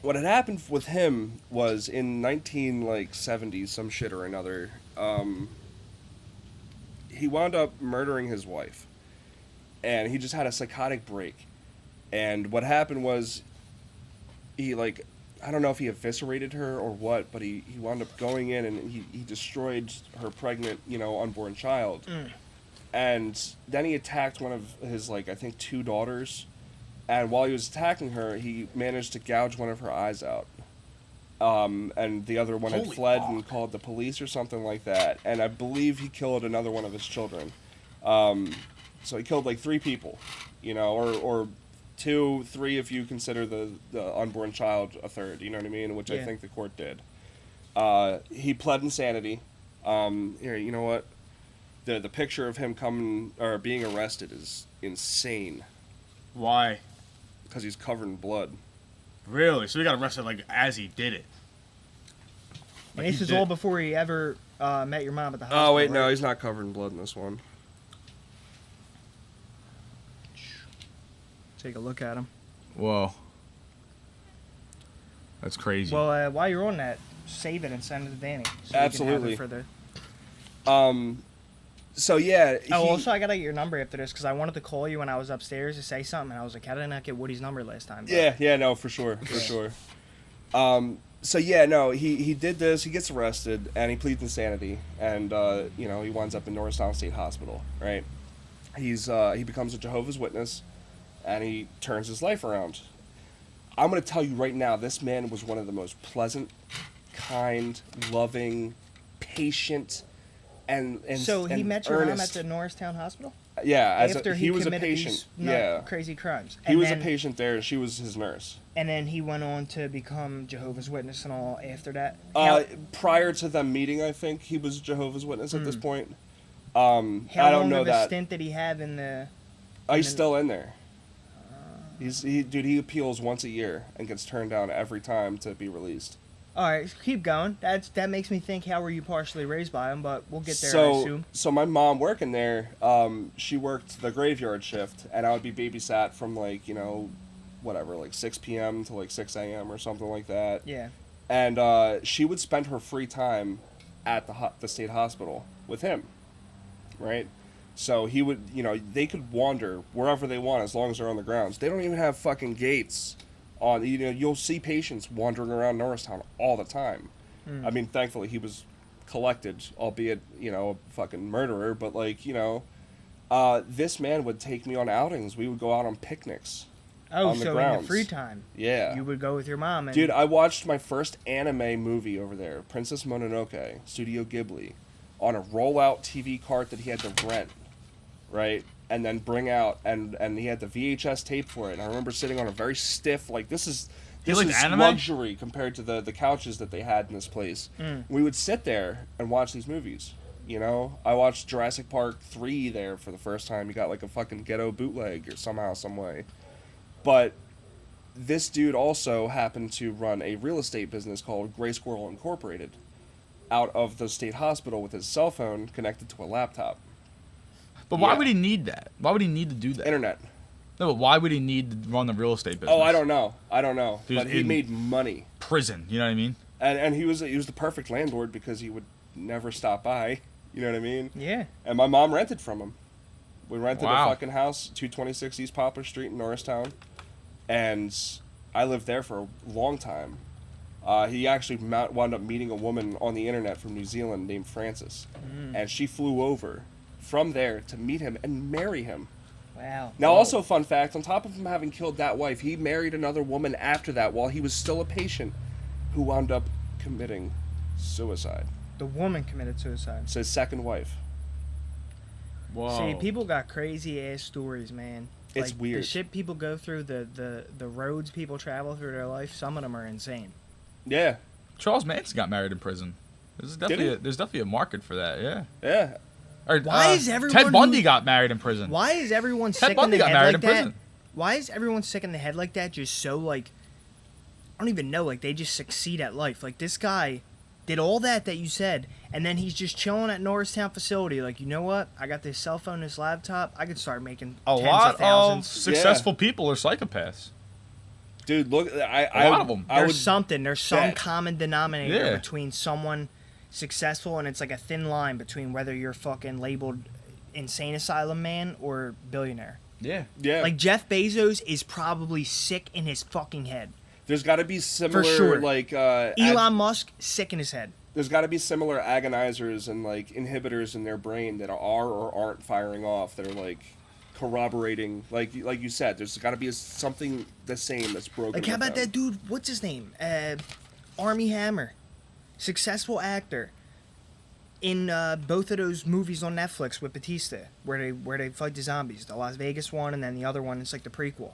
what had happened with him was in 1970s, some shit or another, he wound up murdering his wife, and he just had a psychotic break. And what happened was he, I don't know if he eviscerated her or what, but he wound up going in and he destroyed her pregnant, unborn child. And then he attacked one of his, I think 2 daughters, and while he was attacking her, he managed to gouge one of her eyes out. And the other one had fled and called the police or something like that. And I believe he killed another one of his children. So he killed 3 people, or 2, 3 if you consider the unborn child a third, you know what I mean? Which I think the court did. He pled insanity. Here, you know what? The picture of him being arrested is insane. Why? Because he's covered in blood. Really? So he got arrested as he did it. And this is all before he ever met your mom at the hospital. Oh wait, right? no, he's not covered in blood in this one. Take a look at them. Whoa. That's crazy. Well, while you're on that, save it and send it to Danny. So Absolutely. You can have it for the... So yeah. Also I gotta get your number after this because I wanted to call you when I was upstairs to say something, and I was like, how did I not get Woody's number last time? But... Yeah, no, for sure. So yeah, no, he did this. He gets arrested and he pleads insanity, and he winds up in Norristown State Hospital. Right? He becomes a Jehovah's Witness, and he turns his life around. I'm gonna tell you right now, this man was one of the most pleasant, kind, loving, patient, and so he and met your mom earnest. at the Norristown Hospital? Yeah, after he was a committed patient. these crazy crimes. He was a patient there, and she was his nurse. And then he went on to become Jehovah's Witness and all after that? Prior to them meeting, I think he was Jehovah's Witness at this point. How I don't long know of that. a stint did he have in the... He's still in there. He appeals once a year and gets turned down every time to be released. All right, keep going. That makes me think, how were you partially raised by him? But we'll get there, I assume. So my mom working there, she worked the graveyard shift, and I would be babysat from 6 p.m. to 6 a.m. or something like that. Yeah. And she would spend her free time at the state hospital with him, right? So he would, they could wander wherever they want as long as they're on the grounds. They don't even have fucking gates. You'll see patients wandering around Norristown all the time. I mean, thankfully he was collected, albeit, a fucking murderer, but this man would take me on outings. We would go out on picnics. Oh, on the so grounds. in the free time, yeah, you would go with your mom. And... Dude, I watched my first anime movie over there, Princess Mononoke, Studio Ghibli, on a rollout TV cart that he had to rent, right? And then bring out, and he had the VHS tape for it. And I remember sitting on a very stiff, this is anime? luxury compared to the couches that they had in this place. We would sit there and watch these movies. I watched Jurassic Park 3 there for the first time. You got a fucking ghetto bootleg or somehow, some way. But this dude also happened to run a real estate business called Gray Squirrel Incorporated out of the state hospital with his cell phone connected to a laptop. But why would he need that? Why would he need to do that? Internet. No, but why would he need to run the real estate business? Oh, I don't know. He was but he made money. Prison, you know what I mean? And he was the perfect landlord because he would never stop by. You know what I mean? Yeah. And my mom rented from him. We rented a Wow. fucking house, 226 East Poplar Street in Norristown. And I lived there for a long time. He actually wound up meeting a woman on the internet from New Zealand named Frances. And she flew over from there to meet him and marry him. Wow. Now, also, fun fact, on top of him having killed that wife, he married another woman after that while he was still a patient who wound up committing suicide. The woman committed suicide. It's his second wife. Whoa. See, people got crazy ass stories, man. It's weird. The shit people go through, the roads people travel through their life, some of them are insane. Yeah. Charles Manson got married in prison. There's definitely a market for that, yeah. Yeah. Or, Why is everyone Ted Bundy got married in prison. Why is everyone Ted sick Bundy in the got head married like in that? prison. Why is everyone sick in the head like that? Just so I don't even know. They just succeed at life. This guy did all that you said, and then he's just chilling at Norristown facility. You know what? I got this cell phone, this laptop. I could start making a tens lot of thousands. of successful people are psychopaths. Dude, look, a lot of them. There's some bet. common denominator Yeah. between someone successful, and it's a thin line between whether you're fucking labeled insane asylum man or billionaire. Yeah. Yeah. Jeff Bezos is probably sick in his fucking head. There's got to be similar, For sure. Elon Musk, sick in his head. There's got to be similar agonizers and inhibitors in their brain that are or aren't firing off that are corroborating, like you said. There's got to be something the same that's broken. How about that dude? What's his name? Armie Hammer, successful actor. In both of those movies on Netflix with Batista, where they fight the zombies, the Las Vegas one, and then the other one, it's the prequel.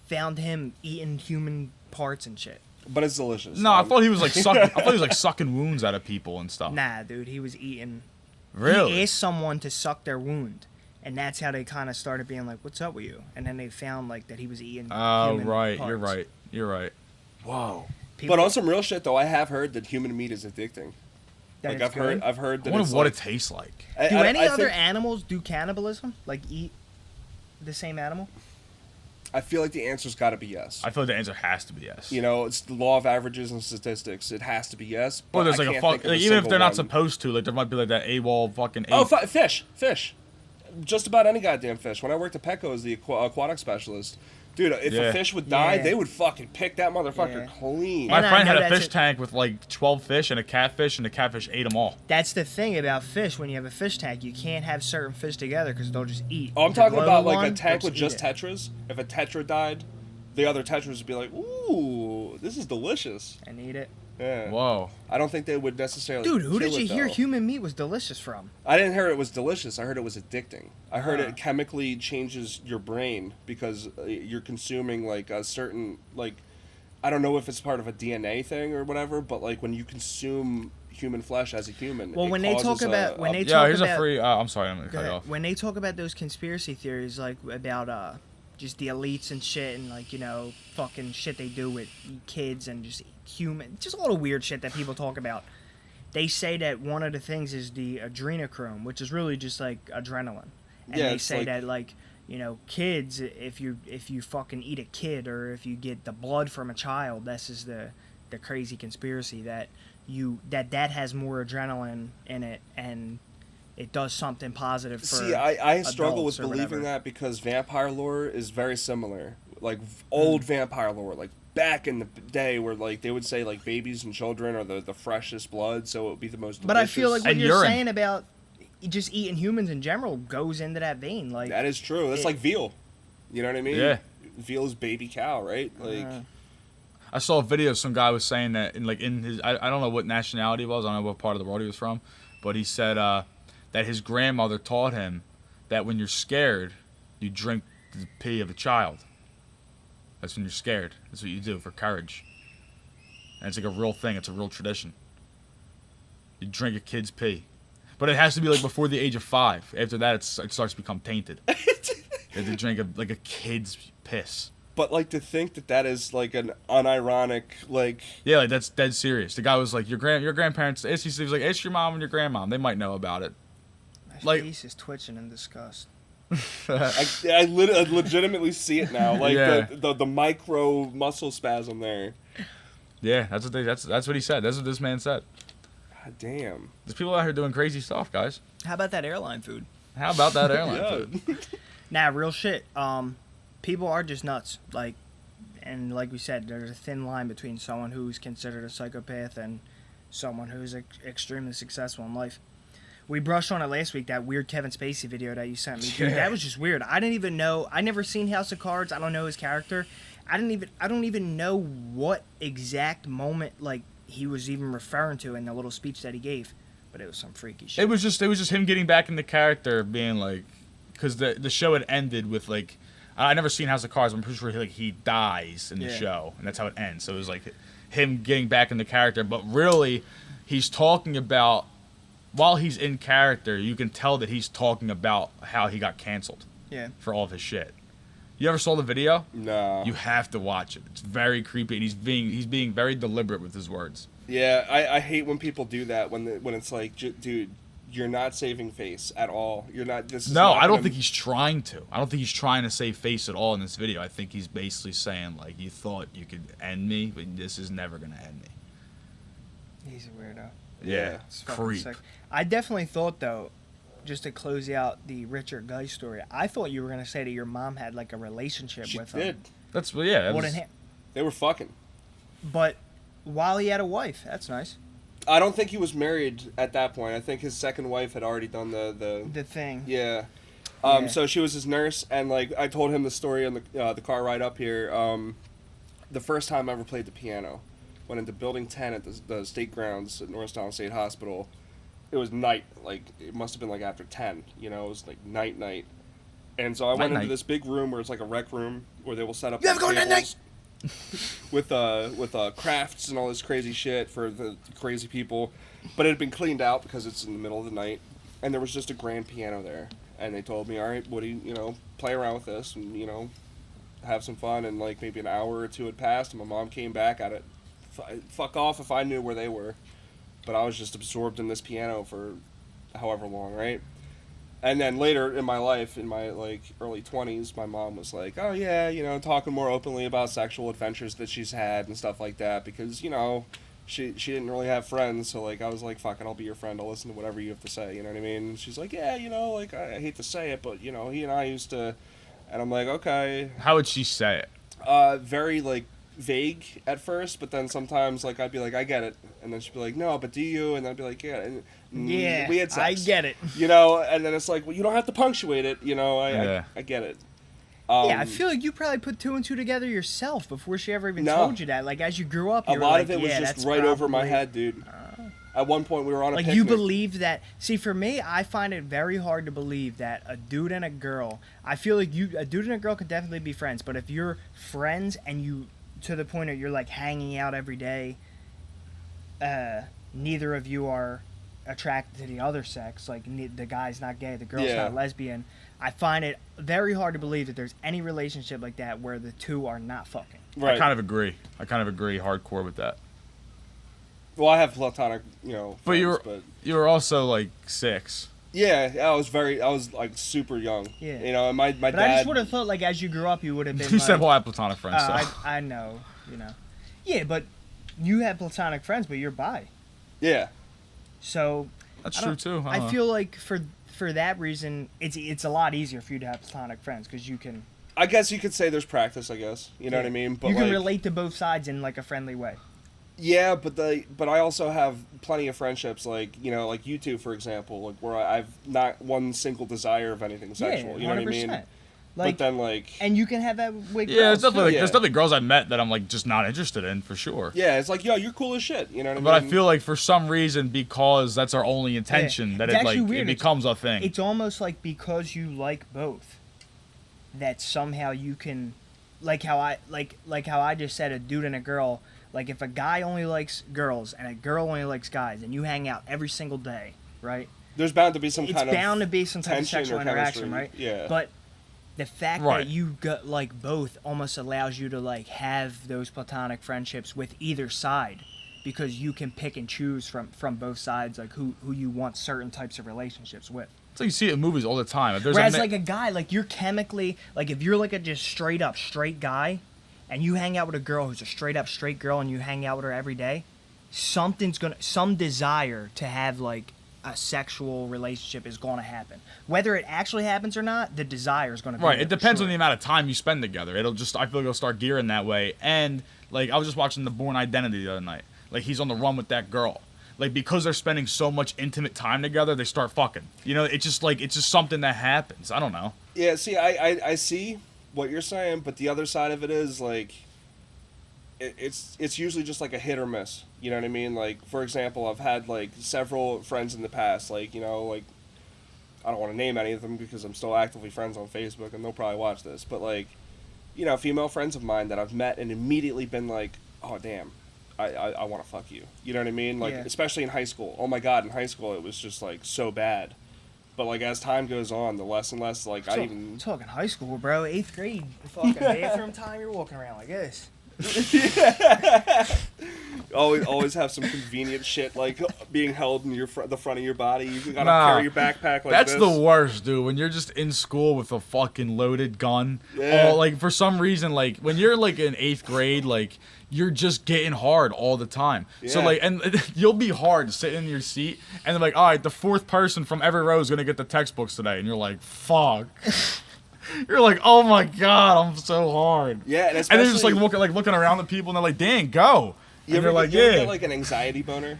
Found him eating human parts and shit. But it's delicious. No, I thought he was sucking. I thought he was sucking wounds out of people and stuff. Nah, dude, he was eating. Really? He asked someone to suck their wound, and that's how they kind of started being like, "What's up with you?" And then they found that he was eating. Oh, human right. parts. You're right. Whoa. People- But on some real shit though, I have heard that human meat is addicting. That it's I've heard good. that I it's wonder what it tastes like. Do any I other think- animals do cannibalism? Eat the same animal? I feel like the answer's got to be yes. I feel like the answer has to be yes. You know, it's the law of averages and statistics. It has to be yes. Well, there's like even if they're not supposed to, like there might be like that AWOL fucking. Fish. Just about any goddamn fish. When I worked at Petco as the aquatic specialist, dude, if a fish would die, they would fucking pick that motherfucker clean. My friend had a fish tank with like 12 fish and a catfish, and the catfish ate them all. That's the thing about fish. When you have a fish tank, you can't have certain fish together because they'll just eat. Oh, I'm talking about like a tank with just tetras. If a tetra died, the other tetras would be like, ooh, this is delicious. And eat it. Yeah. Whoa. I don't think they would necessarily. Dude, who did you hear human meat was delicious from? I didn't hear it was delicious. I heard it was addicting. I heard it chemically changes your brain because you're consuming like a certain like, I don't know if it's part of a DNA thing or whatever, but like when you consume human flesh as a human, well, when they talk about I'm sorry, I'm gonna cut you off. When they talk about those conspiracy theories, like about just the elites and shit, and like, you know, fucking shit they do with kids and just just all the weird shit that people talk about. They say that one of the things is the adrenochrome, which is really just like adrenaline. And they say that like, you know, kids, if you fucking eat a kid or if you get the blood from a child, this is the crazy conspiracy that that has more adrenaline in it and it does something positive for See, I struggle with believing that because vampire lore is very similar. Like old vampire lore, like back in the day where like they would say like babies and children are the freshest blood, so it would be the most delicious. But I feel like what you're saying about just eating humans in general goes into that vein. Like that is true. That's like veal. You know what I mean? Yeah. Veal is baby cow, right? Like I saw a video. Some guy was saying that in his I don't know what nationality it was. I don't know what part of the world he was from, but he said that his grandmother taught him that when you're scared, you drink the pee of a child. That's when you're scared. That's what you do for courage. And it's like a real thing. It's a real tradition. You drink a kid's pee. But it has to be like before the age of 5. After that, it starts to become tainted. You have to drink a kid's piss. But like to think that is like an unironic like. Yeah, like that's dead serious. The guy was like, your grandparents. He was like, ask your mom and your grandmom. They might know about it. My face is twitching in disgust. I legitimately see it now, like the micro muscle spasm there. Yeah, that's what he said. That's what this man said. God damn. There's people out here doing crazy stuff, guys. How about that airline food? food? Nah, real shit. People are just nuts. Like we said, there's a thin line between someone who's considered a psychopath and someone who's extremely successful in life. We brushed on it last week, that weird Kevin Spacey video that you sent me. Dude, that was just weird. I didn't even know. I never seen House of Cards. I don't know his character. I don't even know what exact moment like he was even referring to in the little speech that he gave. But it was some freaky shit. It was just him getting back in the character, being like, because the show had ended with like, I never seen House of Cards. But I'm pretty sure he dies in the show, and that's how it ends. So it was like him getting back in the character, but really, he's talking about. While he's in character, you can tell that he's talking about how he got canceled. Yeah. For all of his shit. You ever saw the video? No. You have to watch it. It's very creepy, and he's being very deliberate with his words. Yeah, I hate when people do that when it's like, dude, you're not saving face at all. You're not. I don't think he's trying to. I don't think he's trying to save face at all in this video. I think he's basically saying like, you thought you could end me, but this is never gonna end me. He's a weirdo. Yeah, creep. Sick. I definitely thought, though, just to close out the Richard Guy story, I thought you were going to say that your mom had, like, a relationship with him. She did. That's, They were fucking. But while he had a wife, that's nice. I don't think he was married at that point. I think his second wife had already done the thing. Yeah. So she was his nurse, and, like, I told him the story on the car ride up here. The first time I ever played the piano. Went into Building 10 at the state grounds at Norristown State Hospital. It was night, like, it must have been, like, after 10, you know, it was, like, night. And so I went into this big room where it's, like, a rec room where they will set up tables with crafts and all this crazy shit for the crazy people. But it had been cleaned out because it's in the middle of the night, and there was just a grand piano there. And they told me, all right, Woody, you know, play around with this and, you know, have some fun. And, like, maybe an hour or two had passed, and my mom came back at it. Fuck off if I knew where they were. But I was just absorbed in this piano for however long, right? And then later in my life, in my like early 20s, my mom was like, "Oh yeah, talking more openly about sexual adventures that she's had and stuff like that because she didn't really have friends, so like I was like, fuck it, I'll be your friend. I'll listen to whatever you have to say." You know what I mean? And she's like, "Yeah, like I hate to say it, but he and I used to," and I'm like, "Okay." How would she say it? Very like vague at first, but then sometimes like I'd be like, "I get it," and then she'd be like, "No, but do you?" And I'd be like, "Yeah." And, yeah, we had sex. I get it. And then it's like, well, you don't have to punctuate it. I get it. Yeah, I feel like you probably put two and two together yourself before she ever even told you that. Like, as you grew up, you were like, of it was just right over my head, dude. At one point, we were on a picnic. You believe that. See, for me, I find it very hard to believe that a dude and a girl, I feel like a dude and a girl could definitely be friends, but if you're friends and you, to the point of you're like hanging out every day, neither of you are attracted to the other sex, like the guy's not gay, the girl's not lesbian, I find it very hard to believe that there's any relationship like that where the two are not fucking. Right. I kind of agree hardcore with that. Well, I have platonic, friends, but you were also like 6. Yeah, I was like super young. Yeah. And my dad. I just would have thought like as you grew up, you would have been. You said, well, I have platonic friends. So. I know, Yeah, but you have platonic friends, but you're bi. Yeah. So that's true too. I feel like for that reason, it's a lot easier for you to have platonic friends because you can. I guess you could say there's practice. I guess you know what I mean. But you can relate to both sides in like a friendly way. Yeah, but I also have plenty of friendships like like you two, for example, like where I've not one single desire of anything sexual. You know what I mean? Like, but then and you can have that with girls. Yeah, it's definitely there's definitely girls I met that I'm like just not interested in for sure. Yeah, it's like, yo, you're cool as shit. You know what I mean? But I feel like for some reason, because that's our only intention, that it becomes a thing. It's almost like because you like both, that somehow you can, like how I just said, a dude and a girl. Like if a guy only likes girls and a girl only likes guys, and you hang out every single day, right? There's bound to be some kind of type of sexual interaction, right? Yeah. But the fact that you got like both almost allows you to like have those platonic friendships with either side, because you can pick and choose from both sides, like who you want certain types of relationships with. It's like you see it in movies all the time. If whereas like a guy, like you're chemically, like if you're like a just straight up straight guy, and you hang out with a girl who's a straight up straight girl, and you hang out with her every day, some desire to have like a sexual relationship is going to happen. Whether it actually happens or not, the desire is going to be right. It depends on the amount of time you spend together. I feel like it'll start gearing that way. And like I was just watching The Bourne Identity the other night. Like he's on the run with that girl. Like because they're spending so much intimate time together, they start fucking. It's just something that happens. I don't know. Yeah. See, I see what you're saying, but the other side of it is like it's usually just like a hit or miss. You know what I mean? Like, for example, I've had like several friends in the past, like, like I don't want to name any of them because I'm still actively friends on Facebook and they'll probably watch this, but like, female friends of mine that I've met and immediately been like, oh damn, I want to fuck you. You know what I mean? Like, especially in high school. Oh my God, in high school it was just like so bad. But like as time goes on, the less and less like talking high school, bro, 8th grade, fucking bathroom time, you're walking around like this. always have some convenient shit like being held in the front of your body. You gotta carry your backpack like that's this. The worst, dude. When you're just in school with a fucking loaded gun. Like for some reason, like when you're like in 8th grade, like you're just getting hard all the time. Yeah. So like, and you'll be hard sitting in your seat, and they're like, all right, the 4th person from every row is gonna get the textbooks today, and you're like, fuck. You're like, oh my God, I'm so hard. Yeah, and they're just like looking around at people, and they're like, dang, go. You ever get like an anxiety boner,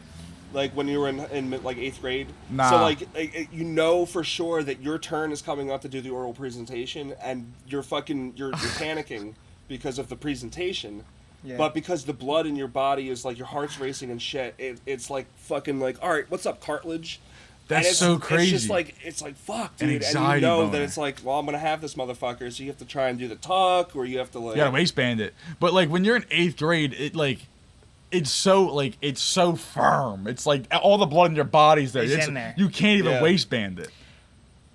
like when you were in like 8th grade? Nah. So like for sure that your turn is coming up to do the oral presentation, and you're panicking because of the presentation. Yeah. But because the blood in your body is like your heart's racing and shit, it's like fucking like, all right, what's up, cartilage? That's so crazy. It's like fuck, dude. And you know that it's like, well, I'm gonna have this motherfucker, so you have to try and do the tuck, or you have to like. You gotta waistband it. But like when you're in 8th grade, it's so firm. It's like all the blood in your body's there. It's in there. You can't even waistband it.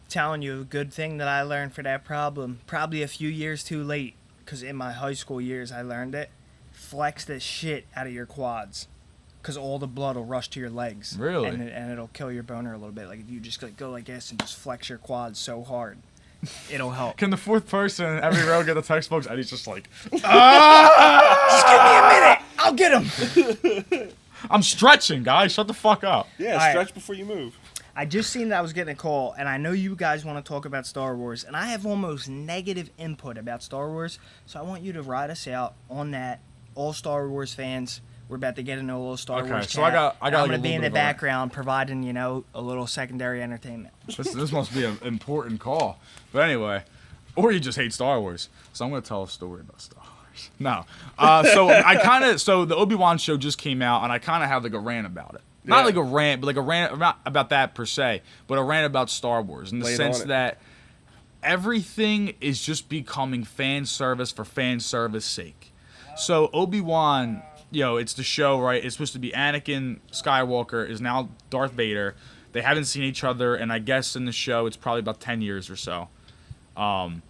Telling you, a good thing that I learned for that problem. Probably a few years too late, because in my high school years I learned it. Flex the shit out of your quads. because all the blood will rush to your legs. Really? And it'll kill your boner a little bit. Like if you just go like this and just flex your quads so hard, it'll help. Can the fourth person in every row get the textbooks? And he's just like, Just give me a minute. I'll get him. I'm stretching, guys. Shut the fuck up. Yeah, stretch before you move. I just seen that I was getting a call, and I know you guys want to talk about Star Wars, and I have almost negative input about Star Wars, so I want you to ride us out on that. All Star Wars fans, we're about to get into a little Star Wars so chat. I got I'm like going to be in the background providing, a little secondary entertainment. This must be an important call. But anyway, or you just hate Star Wars. So I'm going to tell a story about Star Wars. No. So the Obi-Wan show just came out, and I kind of have like a rant about it. Not like a rant, but like a rant about that per se, but a rant about Star Wars in the sense that everything is just becoming fan service for fan service sake. So Obi-Wan, it's the show, right? It's supposed to be Anakin Skywalker is now Darth Vader. They haven't seen each other, and I guess in the show it's probably about 10 years or so. And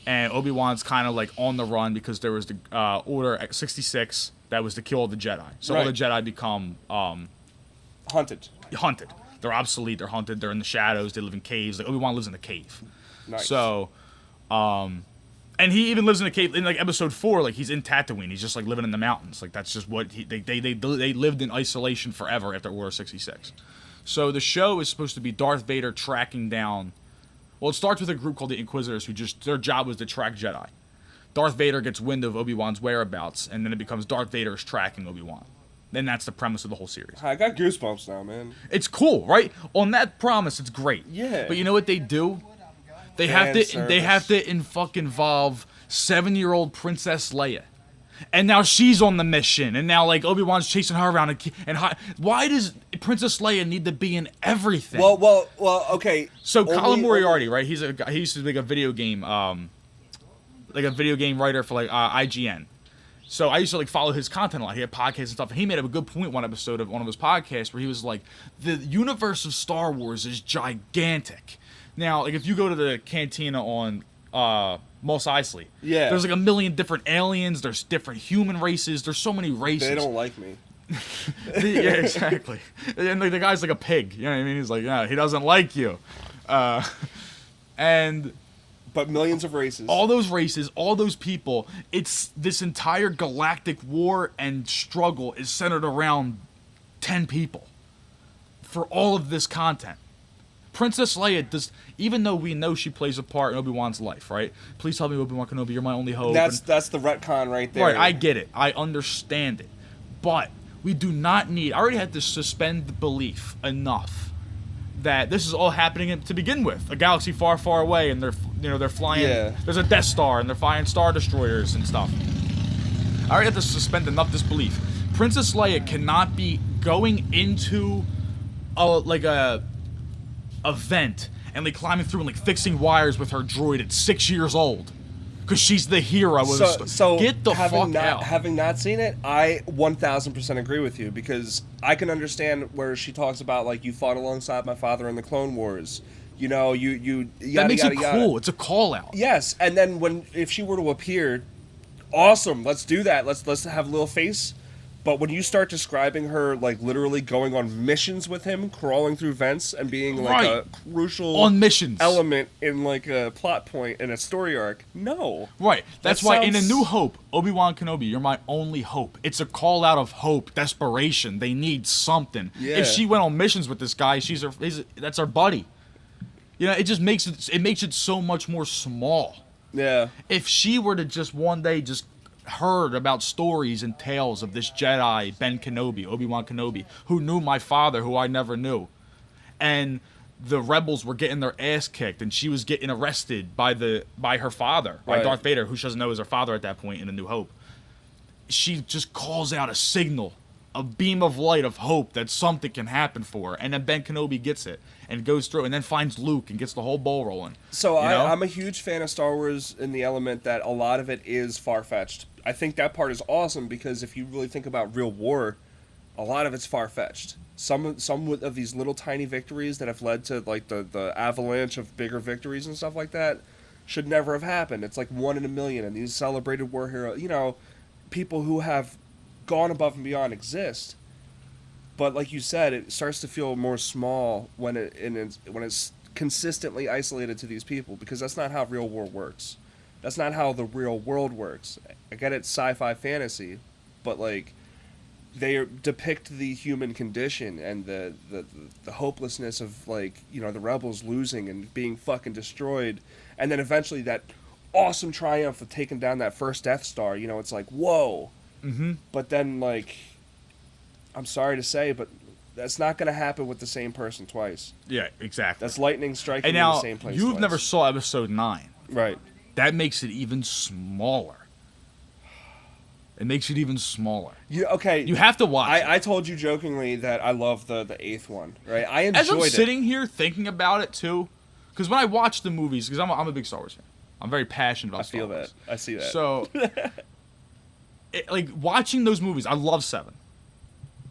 Obi-Wan's kind of like on the run because there was the Order 66 that was to kill all the Jedi. So all the Jedi become hunted. They're obsolete. They're hunted. They're in the shadows. They live in caves. Like Obi-Wan lives in a cave. Nice. So, and he even lives in a cave in like episode 4. Like he's in Tatooine. He's just like living in the mountains. Like that's just what they lived in isolation forever after Order 66. So the show is supposed to be Darth Vader tracking down. Well, it starts with a group called the Inquisitors who their job was to track Jedi. Darth Vader gets wind of Obi-Wan's whereabouts, and then it becomes Darth Vader is tracking Obi-Wan. Then that's the premise of the whole series. I got goosebumps now, man. It's cool, right? On that promise, it's great. Yeah. But you know what they do? They have to fucking involve 7-year-old Princess Leia. And now she's on the mission, and now like Obi-Wan's chasing her around why does Princess Leia need to be in everything? Well, okay. So Colin Moriarty, right? He used to be like a video game writer for like IGN. So I used to like follow his content a lot. He had podcasts and stuff, and he made up a good point one episode of one of his podcasts where he was like, the universe of Star Wars is gigantic. Now, like if you go to the cantina on Mos Eisley, there's like a million different aliens. There's different human races. There's so many races. They don't like me. Yeah, exactly. And like, the guy's like a pig. You know what I mean? He's like, yeah, he doesn't like you. But millions of races. All those races, all those people, it's this entire galactic war and struggle is centered around 10 people for all of this content. Princess Leia does, even though we know she plays a part in Obi-Wan's life, right? Please tell me, Obi-Wan Kenobi, you're my only hope. That's the retcon right there. Right, I get it. I understand it. But we do not need, I already had to suspend the belief enough that this is all happening to begin with. A galaxy far, far away, and they're flying. Yeah. There's a Death Star, and they're flying Star Destroyers and stuff. I already have to suspend enough disbelief. Princess Leia cannot be going into a vent and like climbing through and like fixing wires with her droid at 6 years old. Because she's the hero. So get the fuck out. Having not seen it, I 1,000% agree with you, because I can understand where she talks about like you fought alongside my father in the Clone Wars. You know, you that makes it cool. It's a call out. Yes, and then if she were to appear, awesome. Let's do that. Let's have a little face. But when you start describing her like literally going on missions with him, crawling through vents, and being like a crucial on missions element in like a plot point in a story arc, no. Right. That's why in A New Hope, Obi-Wan Kenobi, you're my only hope. It's a call out of hope, desperation. They need something. Yeah. If she went on missions with this guy, that's her buddy. You know, it just makes it so much more small. Yeah. If she were to just one day just heard about stories and tales of this Jedi, Ben Kenobi, Obi-Wan Kenobi, who knew my father, who I never knew, and the rebels were getting their ass kicked, and she was getting arrested by her father, by Darth Vader, who she doesn't know is her father at that point in A New Hope. She just calls out a signal, a beam of light of hope that something can happen for her, and then Ben Kenobi gets it and goes through and then finds Luke and gets the whole ball rolling. So I'm a huge fan of Star Wars in the element that a lot of it is far-fetched. I think that part is awesome, because if you really think about real war, a lot of it's far-fetched. Some of these little tiny victories that have led to like the avalanche of bigger victories and stuff like that should never have happened. It's like 1 in a million, and these celebrated war heroes, people who have gone above and beyond exist. But like you said, it starts to feel more small when it's consistently isolated to these people, because that's not how real world works. That's not how the real world works. I get it's sci-fi fantasy, but like they depict the human condition and the hopelessness of, like, you know, the rebels losing and being fucking destroyed, and then eventually that awesome triumph of taking down that first Death Star. You know, it's like, whoa. Mm-hmm. But then, like, I'm sorry to say, but that's not going to happen with the same person twice. Yeah, exactly. That's lightning striking and now, in the same place you've twice. never saw episode 9. Right. That makes it even smaller. It makes it even smaller. Okay. You have to watch it. I told you jokingly that I love the 8th one, right? I enjoyed it. As I'm sitting here thinking about it, too, because when I watch the movies, because I'm a big Star Wars fan. I'm very passionate about Star Wars. I feel that. I see that. So, like, watching those movies, I love 7.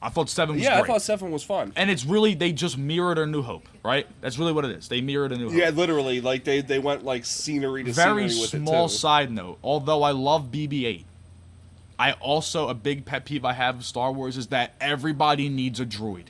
I thought 7 was great. Yeah, I thought 7 was fun. And it's really, they just mirrored A New Hope, right? That's really what it is. They mirrored A New Hope. Yeah, literally. Like, they went, like, scenery to scenery with it, too. Very small side note. Although I love BB-8, I also, a big pet peeve I have of Star Wars is that everybody needs a droid.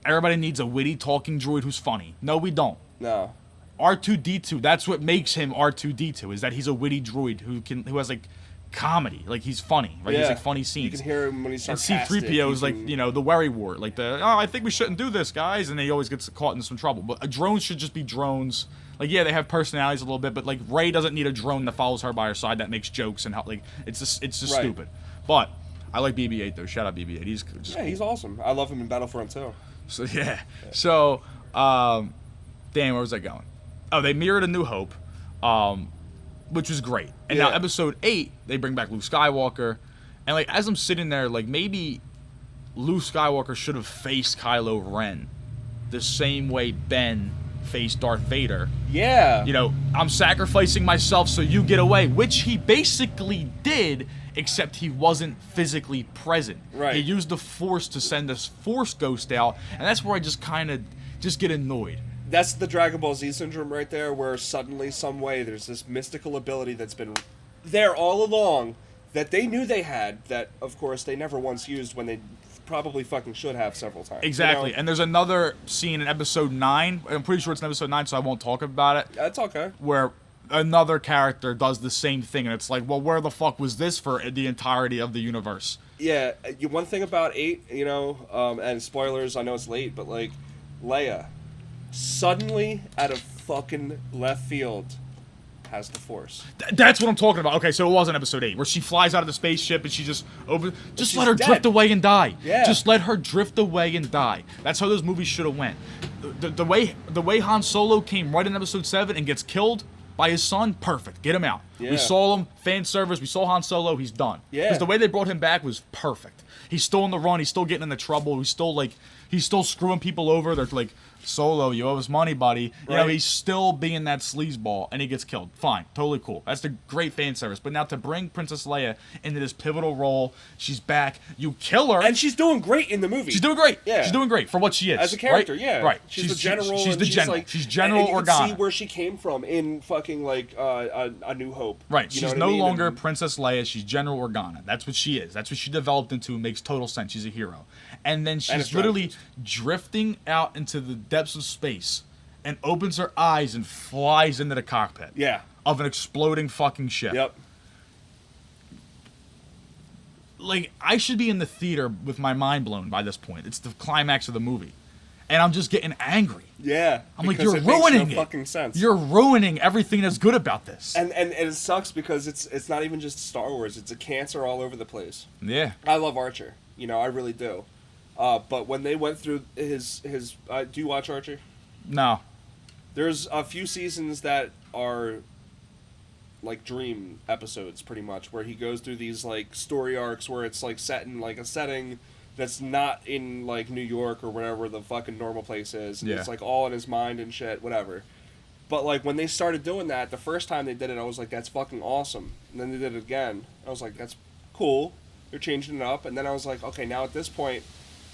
Everybody needs a witty talking droid who's funny. No, we don't. No. R2-D2, that's what makes him R2-D2, is that he's a witty droid who has, like, comedy. Like, he's funny. Right? Yeah. He's, like, funny scenes. You can hear him when he's sarcastic. And C-3PO is, like, you know, the worry wart. Like, I think we shouldn't do this, guys. And he always gets caught in some trouble. But drones should just be drones. Like, yeah, they have personalities a little bit, but, like, Rey doesn't need a drone that follows her by her side that makes jokes and how, like, it's just right. Stupid. But I like BB-8, though. Shout out BB-8. He's just cool. He's awesome. I love him in Battlefront, too. So, yeah. So, damn, where was I going? Oh, they mirrored A New Hope, which was great. And now episode 8, they bring back Luke Skywalker. And, like, as I'm sitting there, like, maybe Luke Skywalker should have faced Kylo Ren the same way Ben faced Darth Vader. Yeah. You know, I'm sacrificing myself so you get away, which he basically did, except he wasn't physically present. Right. He used the Force to send this Force ghost out, and that's where I just kind of just get annoyed. That's the Dragon Ball Z syndrome right there, where suddenly, some way, there's this mystical ability that's been there all along that they knew they had, that, of course, they never once used when they probably fucking should have several times. Exactly. You know? And there's another scene in episode 9. I'm pretty sure it's in episode 9, so I won't talk about it. That's okay. Where another character does the same thing, and it's like, well, where the fuck was this for the entirety of the universe? Yeah. One thing about 8, you know, and spoilers, I know it's late, but, like, Leia, suddenly, out of fucking left field, has the Force. That's what I'm talking about. Okay, so it was in episode 8, where she flies out of the spaceship and she just just let her dead. drift away and die. Yeah. Just let her drift away and die. That's how those movies should have went. The way Han Solo came right in episode 7 and gets killed by his son, perfect. Get him out. Yeah. We saw him, fan service, we saw Han Solo, he's done. Yeah. Because the way they brought him back was perfect. He's still on the run, he's still getting into trouble, he's still screwing people over. They're like, Solo, you owe us money, buddy. You know, he's still being that sleazeball, and he gets killed. Fine, totally cool. That's the great fan service. But now to bring Princess Leia into this pivotal role, she's back. You kill her, and she's doing great in the movie. She's doing great. Yeah, she's doing great for what she is as a character. Right? Yeah, right. She's the general. She's the general. Like, she's General and you Organa. can see where she came from in fucking like A New Hope. Right. You she's know no I mean? longer Princess Leia. She's General Organa. That's what she is. That's what she developed into. It makes total sense. She's a hero. And then she's literally drifting out into the depths of space and opens her eyes and flies into the cockpit. Yeah. Of an exploding fucking ship. Yep. Like, I should be in the theater with my mind blown by this point. It's the climax of the movie. And I'm just getting angry. Yeah. I'm like, you're ruining it. Fucking sense. You're ruining everything that's good about this. And it sucks because it's not even just Star Wars. It's a cancer all over the place. Yeah. I love Archer. You know, I really do. But when they went through his do you watch Archer? No. There's a few seasons that are like dream episodes, pretty much, where he goes through these like story arcs where it's like set in like a setting that's not in like New York or wherever the fucking normal place is. And yeah. It's like all in his mind and shit, whatever. But like when they started doing that, the first time they did it, I was like, that's fucking awesome. And then they did it again. I was like, that's cool. They're changing it up. And then I was like, okay, now at this point,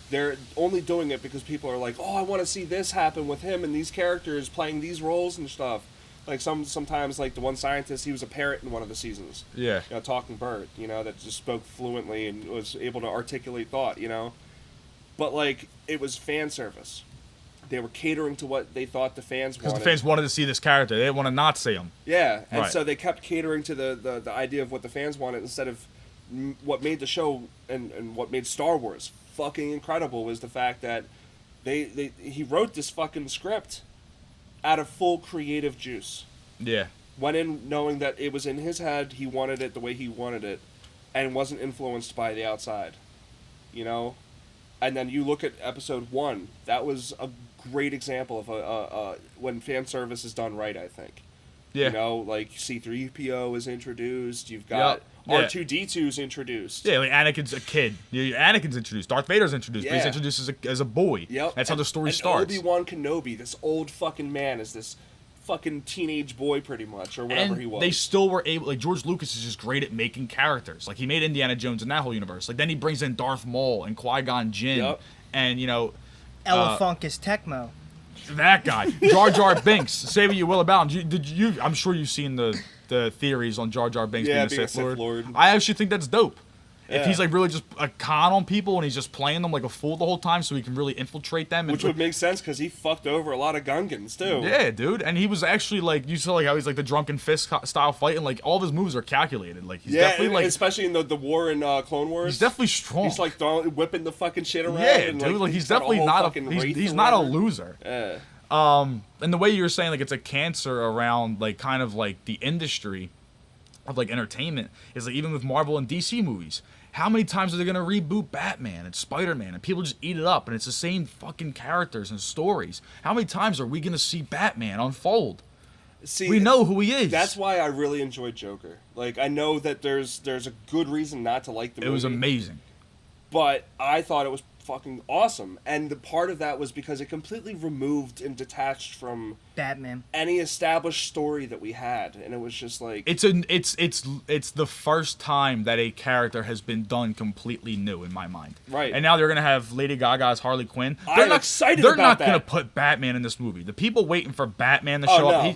they're only doing it because people are like, oh, I want to see this happen with him and these characters playing these roles and stuff. Like sometimes, like the one scientist, he was a parrot in one of the seasons. Yeah. You know, talking bird, you know, that just spoke fluently and was able to articulate thought, you know. but like it was fan service. They were catering to what they thought the fans wanted. Because the fans wanted to see this character. They didn't want to not see him. Yeah, and right. so they kept catering to the idea of what the fans wanted instead of what made the show and what made Star Wars fucking incredible was the fact that he wrote this fucking script out of full creative juice. Yeah. Went in knowing that it was in his head, he wanted it the way he wanted it, and wasn't influenced by the outside. You know? And then you look at episode 1, that was a great example of when fan service is done right, I think. Yeah. You know, like C-3PO is introduced, you've got R2-D2's introduced. Yeah, like Anakin's a kid. Anakin's introduced. Darth Vader's introduced, but he's introduced as a boy. Yep. That's how the story starts. Obi-Wan Kenobi, this old fucking man, is this fucking teenage boy pretty much, or whatever he was. They still were able, like George Lucas is just great at making characters. Like he made Indiana Jones in that whole universe. Like then he brings in Darth Maul and Qui-Gon Jinn and Elefunkus Tecmo. That guy, Jar Jar Binks. Say what you will about him. I'm sure you've seen the theories on Jar Jar Binks being a Sith Lord. I actually think that's dope. Yeah. If he's like really just a con on people and he's just playing them like a fool the whole time so he can really infiltrate them. Which would make sense because he fucked over a lot of Gungans too. Yeah, dude. And he was actually like, you saw like how he's like the drunken fist style fighting. Like all of his moves are calculated. Like he's definitely like. Especially in the war in Clone Wars. He's definitely strong. He's like whipping the fucking shit around. Yeah, and, dude. Like he's definitely not he's not a loser. Yeah. And the way you were saying like it's a cancer around like kind of like the industry of like entertainment is like even with Marvel and DC movies. How many times are they going to reboot Batman and Spider-Man and people just eat it up and it's the same fucking characters and stories? How many times are we going to see Batman unfold? See, we know who he is. That's why I really enjoyed Joker. Like, I know that there's a good reason not to like the movie. It was amazing. But I thought it was fucking awesome. And the part of that was because it completely removed and detached from Batman any established story that we had, and it was just like it's the first time that a character has been done completely new in my mind. Right. And now they're gonna have Lady Gaga as Harley Quinn. I'm excited They're about not that. gonna put Batman in this movie. The people waiting for Batman to show up.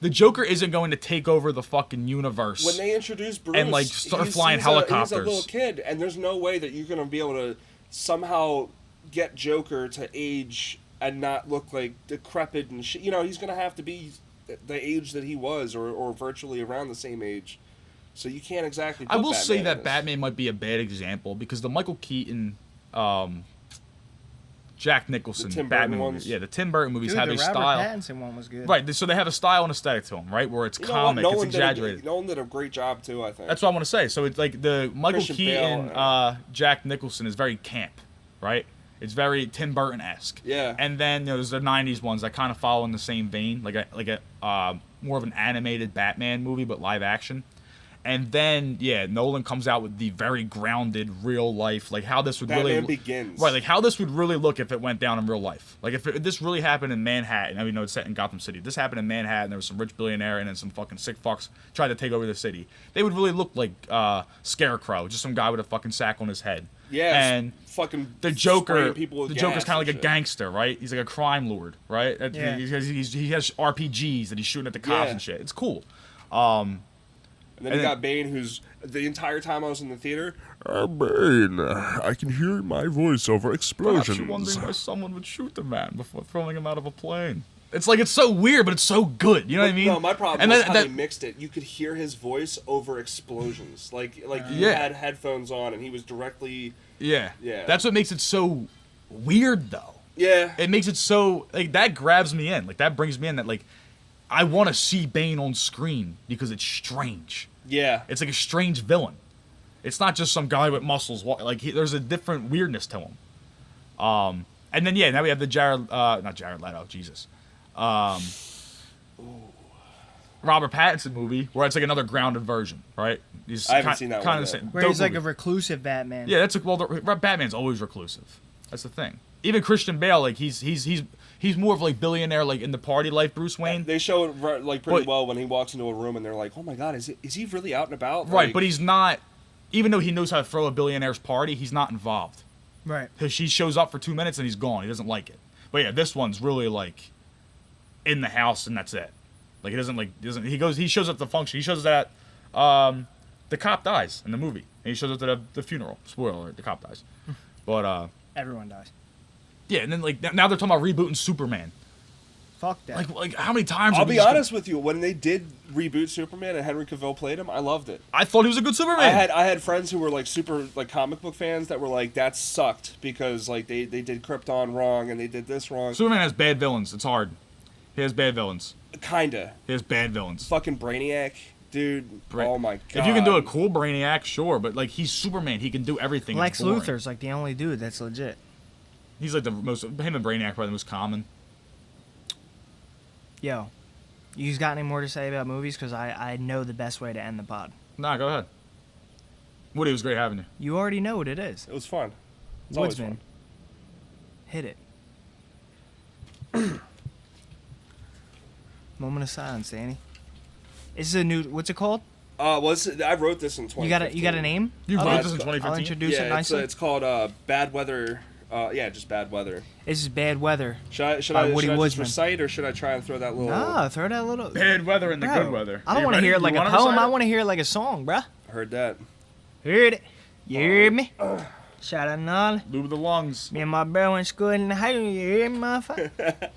The Joker isn't going to take over the fucking universe. When they introduce Bruce and like start flying helicopters. He's a little kid, and there's no way that you're gonna be able to somehow get Joker to age and not look like decrepit and shit. You know, he's going to have to be the age that he was or virtually around the same age. So you can't exactly put I will Batman say in that this. Batman might be a bad example because the Michael Keaton, Jack Nicholson Batman movies. Yeah, the Tim Burton movies have a style. The Robert Pattinson one was good. Right, so they have a style and aesthetic to them, right? Where it's comic, it's exaggerated. Nolan did a great job too, I think. That's what I want to say. So it's like the Michael Keaton, Jack Nicholson is very camp, right? It's very Tim Burton-esque. Yeah. And then there's the 90s ones that kind of follow in the same vein, like a more of an animated Batman movie, but live action. And then, Nolan comes out with the very grounded, real life, like how this would Batman Begins. Right, like how this would really look if it went down in real life. Like if this really happened in Manhattan, I mean, it's set in Gotham City. If this happened in Manhattan, there was some rich billionaire and then some fucking sick fucks tried to take over the city. They would really look like Scarecrow, just some guy with a fucking sack on his head. Yeah, and fucking the Joker. People with the Joker's kind of like shit. a gangster, right? He's like a crime lord, right? Yeah. He has RPGs that he's shooting at the cops and shit. It's cool. And then you got Bane, who's the entire time I was in the theater. Bane, I can hear my voice over explosions. Perhaps you're wondering why someone would shoot the man before throwing him out of a plane. It's like it's so weird, but it's so good. You know what I mean? No, my problem was how they mixed it. You could hear his voice over explosions. Like you had headphones on, and he was directly. Yeah. Yeah. That's what makes it so weird, though. Yeah. It makes it so like that grabs me in. Like that brings me in. That like I want to see Bane on screen because it's strange. Yeah. It's like a strange villain. It's not just some guy with muscles. Like there's a different weirdness to him. And then now we have the not Jared Leto, Jesus. Robert Pattinson movie where it's like another grounded version, right? I haven't seen that one yet. Where he's like a reclusive Batman. Yeah, that's Batman's always reclusive. That's the thing. Even Christian Bale, like he's more of like billionaire, like in the party life Bruce Wayne. They show it like pretty well when he walks into a room and they're like, "Oh my God, is he really out and about?" Right, but he's not. Even though he knows how to throw a billionaire's party, he's not involved. Right. Because she shows up for 2 minutes and he's gone. He doesn't like it. But yeah, this one's really like in the house and that's it. Like he shows up to the function. He shows up at the cop dies in the movie. And he shows up to the funeral. Spoiler alert, the cop dies. But Everyone dies. Yeah, and then like now they're talking about rebooting Superman. Fuck that. Like how many times? I'll be honest with you. When they did reboot Superman and Henry Cavill played him, I loved it. I thought he was a good Superman. I had friends who were like super like comic book fans that were like that sucked because like they did Krypton wrong and they did this wrong. Superman has bad villains. It's hard. He has bad villains. Kinda. He has bad villains. Fucking Brainiac, dude. Oh my god. If you can do a cool Brainiac, sure, but like he's Superman, he can do everything. Lex Luthor's like the only dude that's legit. He's like the most. Him and Brainiac are probably the most common. Yo, you got any more to say about movies? Because I know the best way to end the pod. Nah, go ahead. Woody, it was great having you. You already know what it is. It was fun. It's Woodsman. Hit it. Moment of silence, Danny. This is a new. What's it called? I wrote this in 2015. You got a name? You wrote this in 2015. I'll introduce it nicely. It's called Bad Weather. Just Bad Weather. This is Bad Weather. Should I just recite or should I try and throw that little? Nah, throw that little. Bad weather and the good weather. I don't want to hear it like a poem. I want to hear it like a song, bruh. Heard that. Heard it. You hear me? Shout out Nolly. Lube the lungs. Me and my bro went to school in the high. You hear me, motherfucker?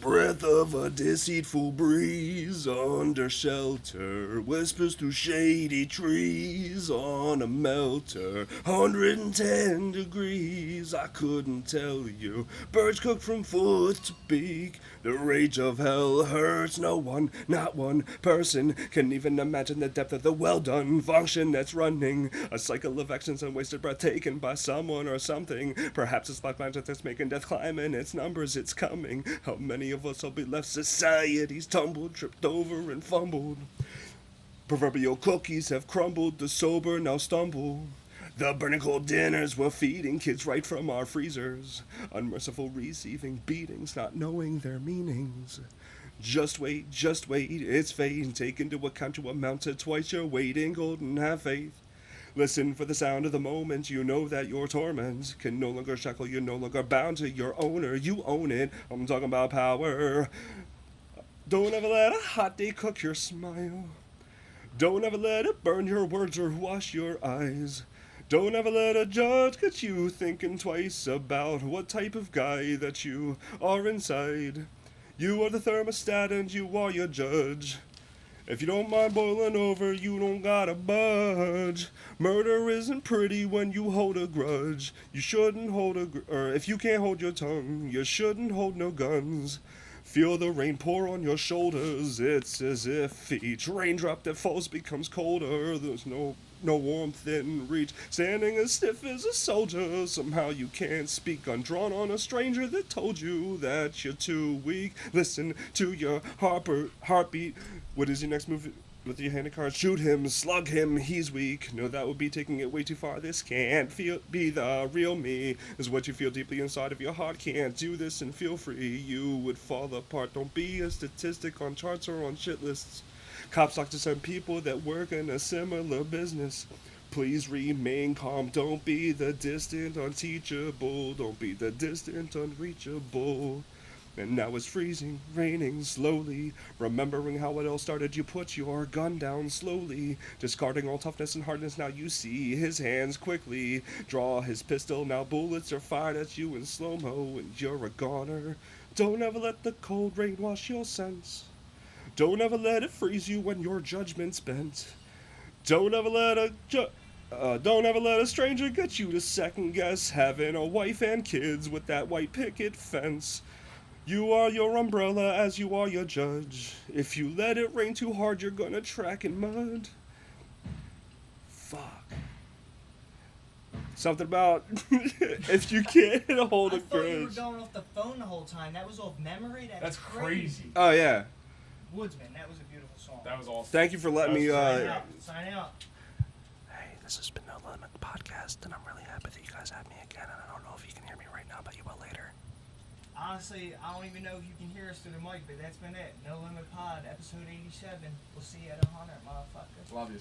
Breath of a deceitful breeze under shelter, whispers through shady trees on a melter, 110 degrees, I couldn't tell you, birds cooked from foot to beak, the rage of hell hurts no one, not one person can even imagine the depth of the well-done function that's running, a cycle of actions and wasted breath taken by someone or something, perhaps it's black magic that's making death climb in its numbers, it's coming, how many of us will be left society's tumbled, tripped over and fumbled. Proverbial cookies have crumbled, the sober now stumble. The burning cold dinners we're feeding kids right from our freezers. Unmerciful receiving beatings, not knowing their meanings. Just wait, it's fate. Take into account you amount to twice your weight in gold and have faith. Listen for the sound of the moment, you know that your torment can no longer shackle, you're no longer bound to your owner, you own it, I'm talking about power. Don't ever let a hot day cook your smile. Don't ever let it burn your words or wash your eyes. Don't ever let a judge get you thinking twice about what type of guy that you are inside. You are the thermostat and you are your judge. If you don't mind boiling over, you don't gotta budge. Murder isn't pretty when you hold a grudge. You shouldn't hold if you can't hold your tongue, you shouldn't hold no guns. Feel the rain pour on your shoulders, it's as if each raindrop that falls becomes colder. There's no warmth in reach, standing as stiff as a soldier. Somehow you can't speak, undrawn on a stranger that told you that you're too weak. Listen to your heartbeat. What is your next move? With your hand of cards, shoot him, slug him, he's weak. No, that would be taking it way too far. This can't be the real me. Is what you feel deeply inside of your heart. Can't do this and feel free. You would fall apart. Don't be a statistic on charts or on shit lists. Cops talk to some people that work in a similar business. Please remain calm. Don't be the distant unteachable. Don't be the distant unreachable. And now it's freezing, raining slowly. Remembering how it all started, you put your gun down slowly. Discarding all toughness and hardness, now you see his hands quickly. Draw his pistol, now bullets are fired at you in slow-mo, and you're a goner. Don't ever let the cold rain wash your sense. Don't ever let it freeze you when your judgment's bent. Don't ever let a stranger get you to second guess having a wife and kids with that white picket fence. You are your umbrella as you are your judge. If you let it rain too hard, you're gonna track in mud. Fuck. Something about if you can't hold a grudge. I thought you were going off the phone the whole time. That was off memory? That's crazy. Oh, yeah. Woodsman, that was a beautiful song. That was awesome. Thank you for letting me... Sign out. Hey, this has been No Limit Podcast, and I'm really happy that you guys have me again, and I don't know if you can hear me right now, but you will later. Honestly, I don't even know if you can hear us through the mic, but that's been it. No Limit Pod, episode 87. We'll see you at 100, motherfucker. Love you.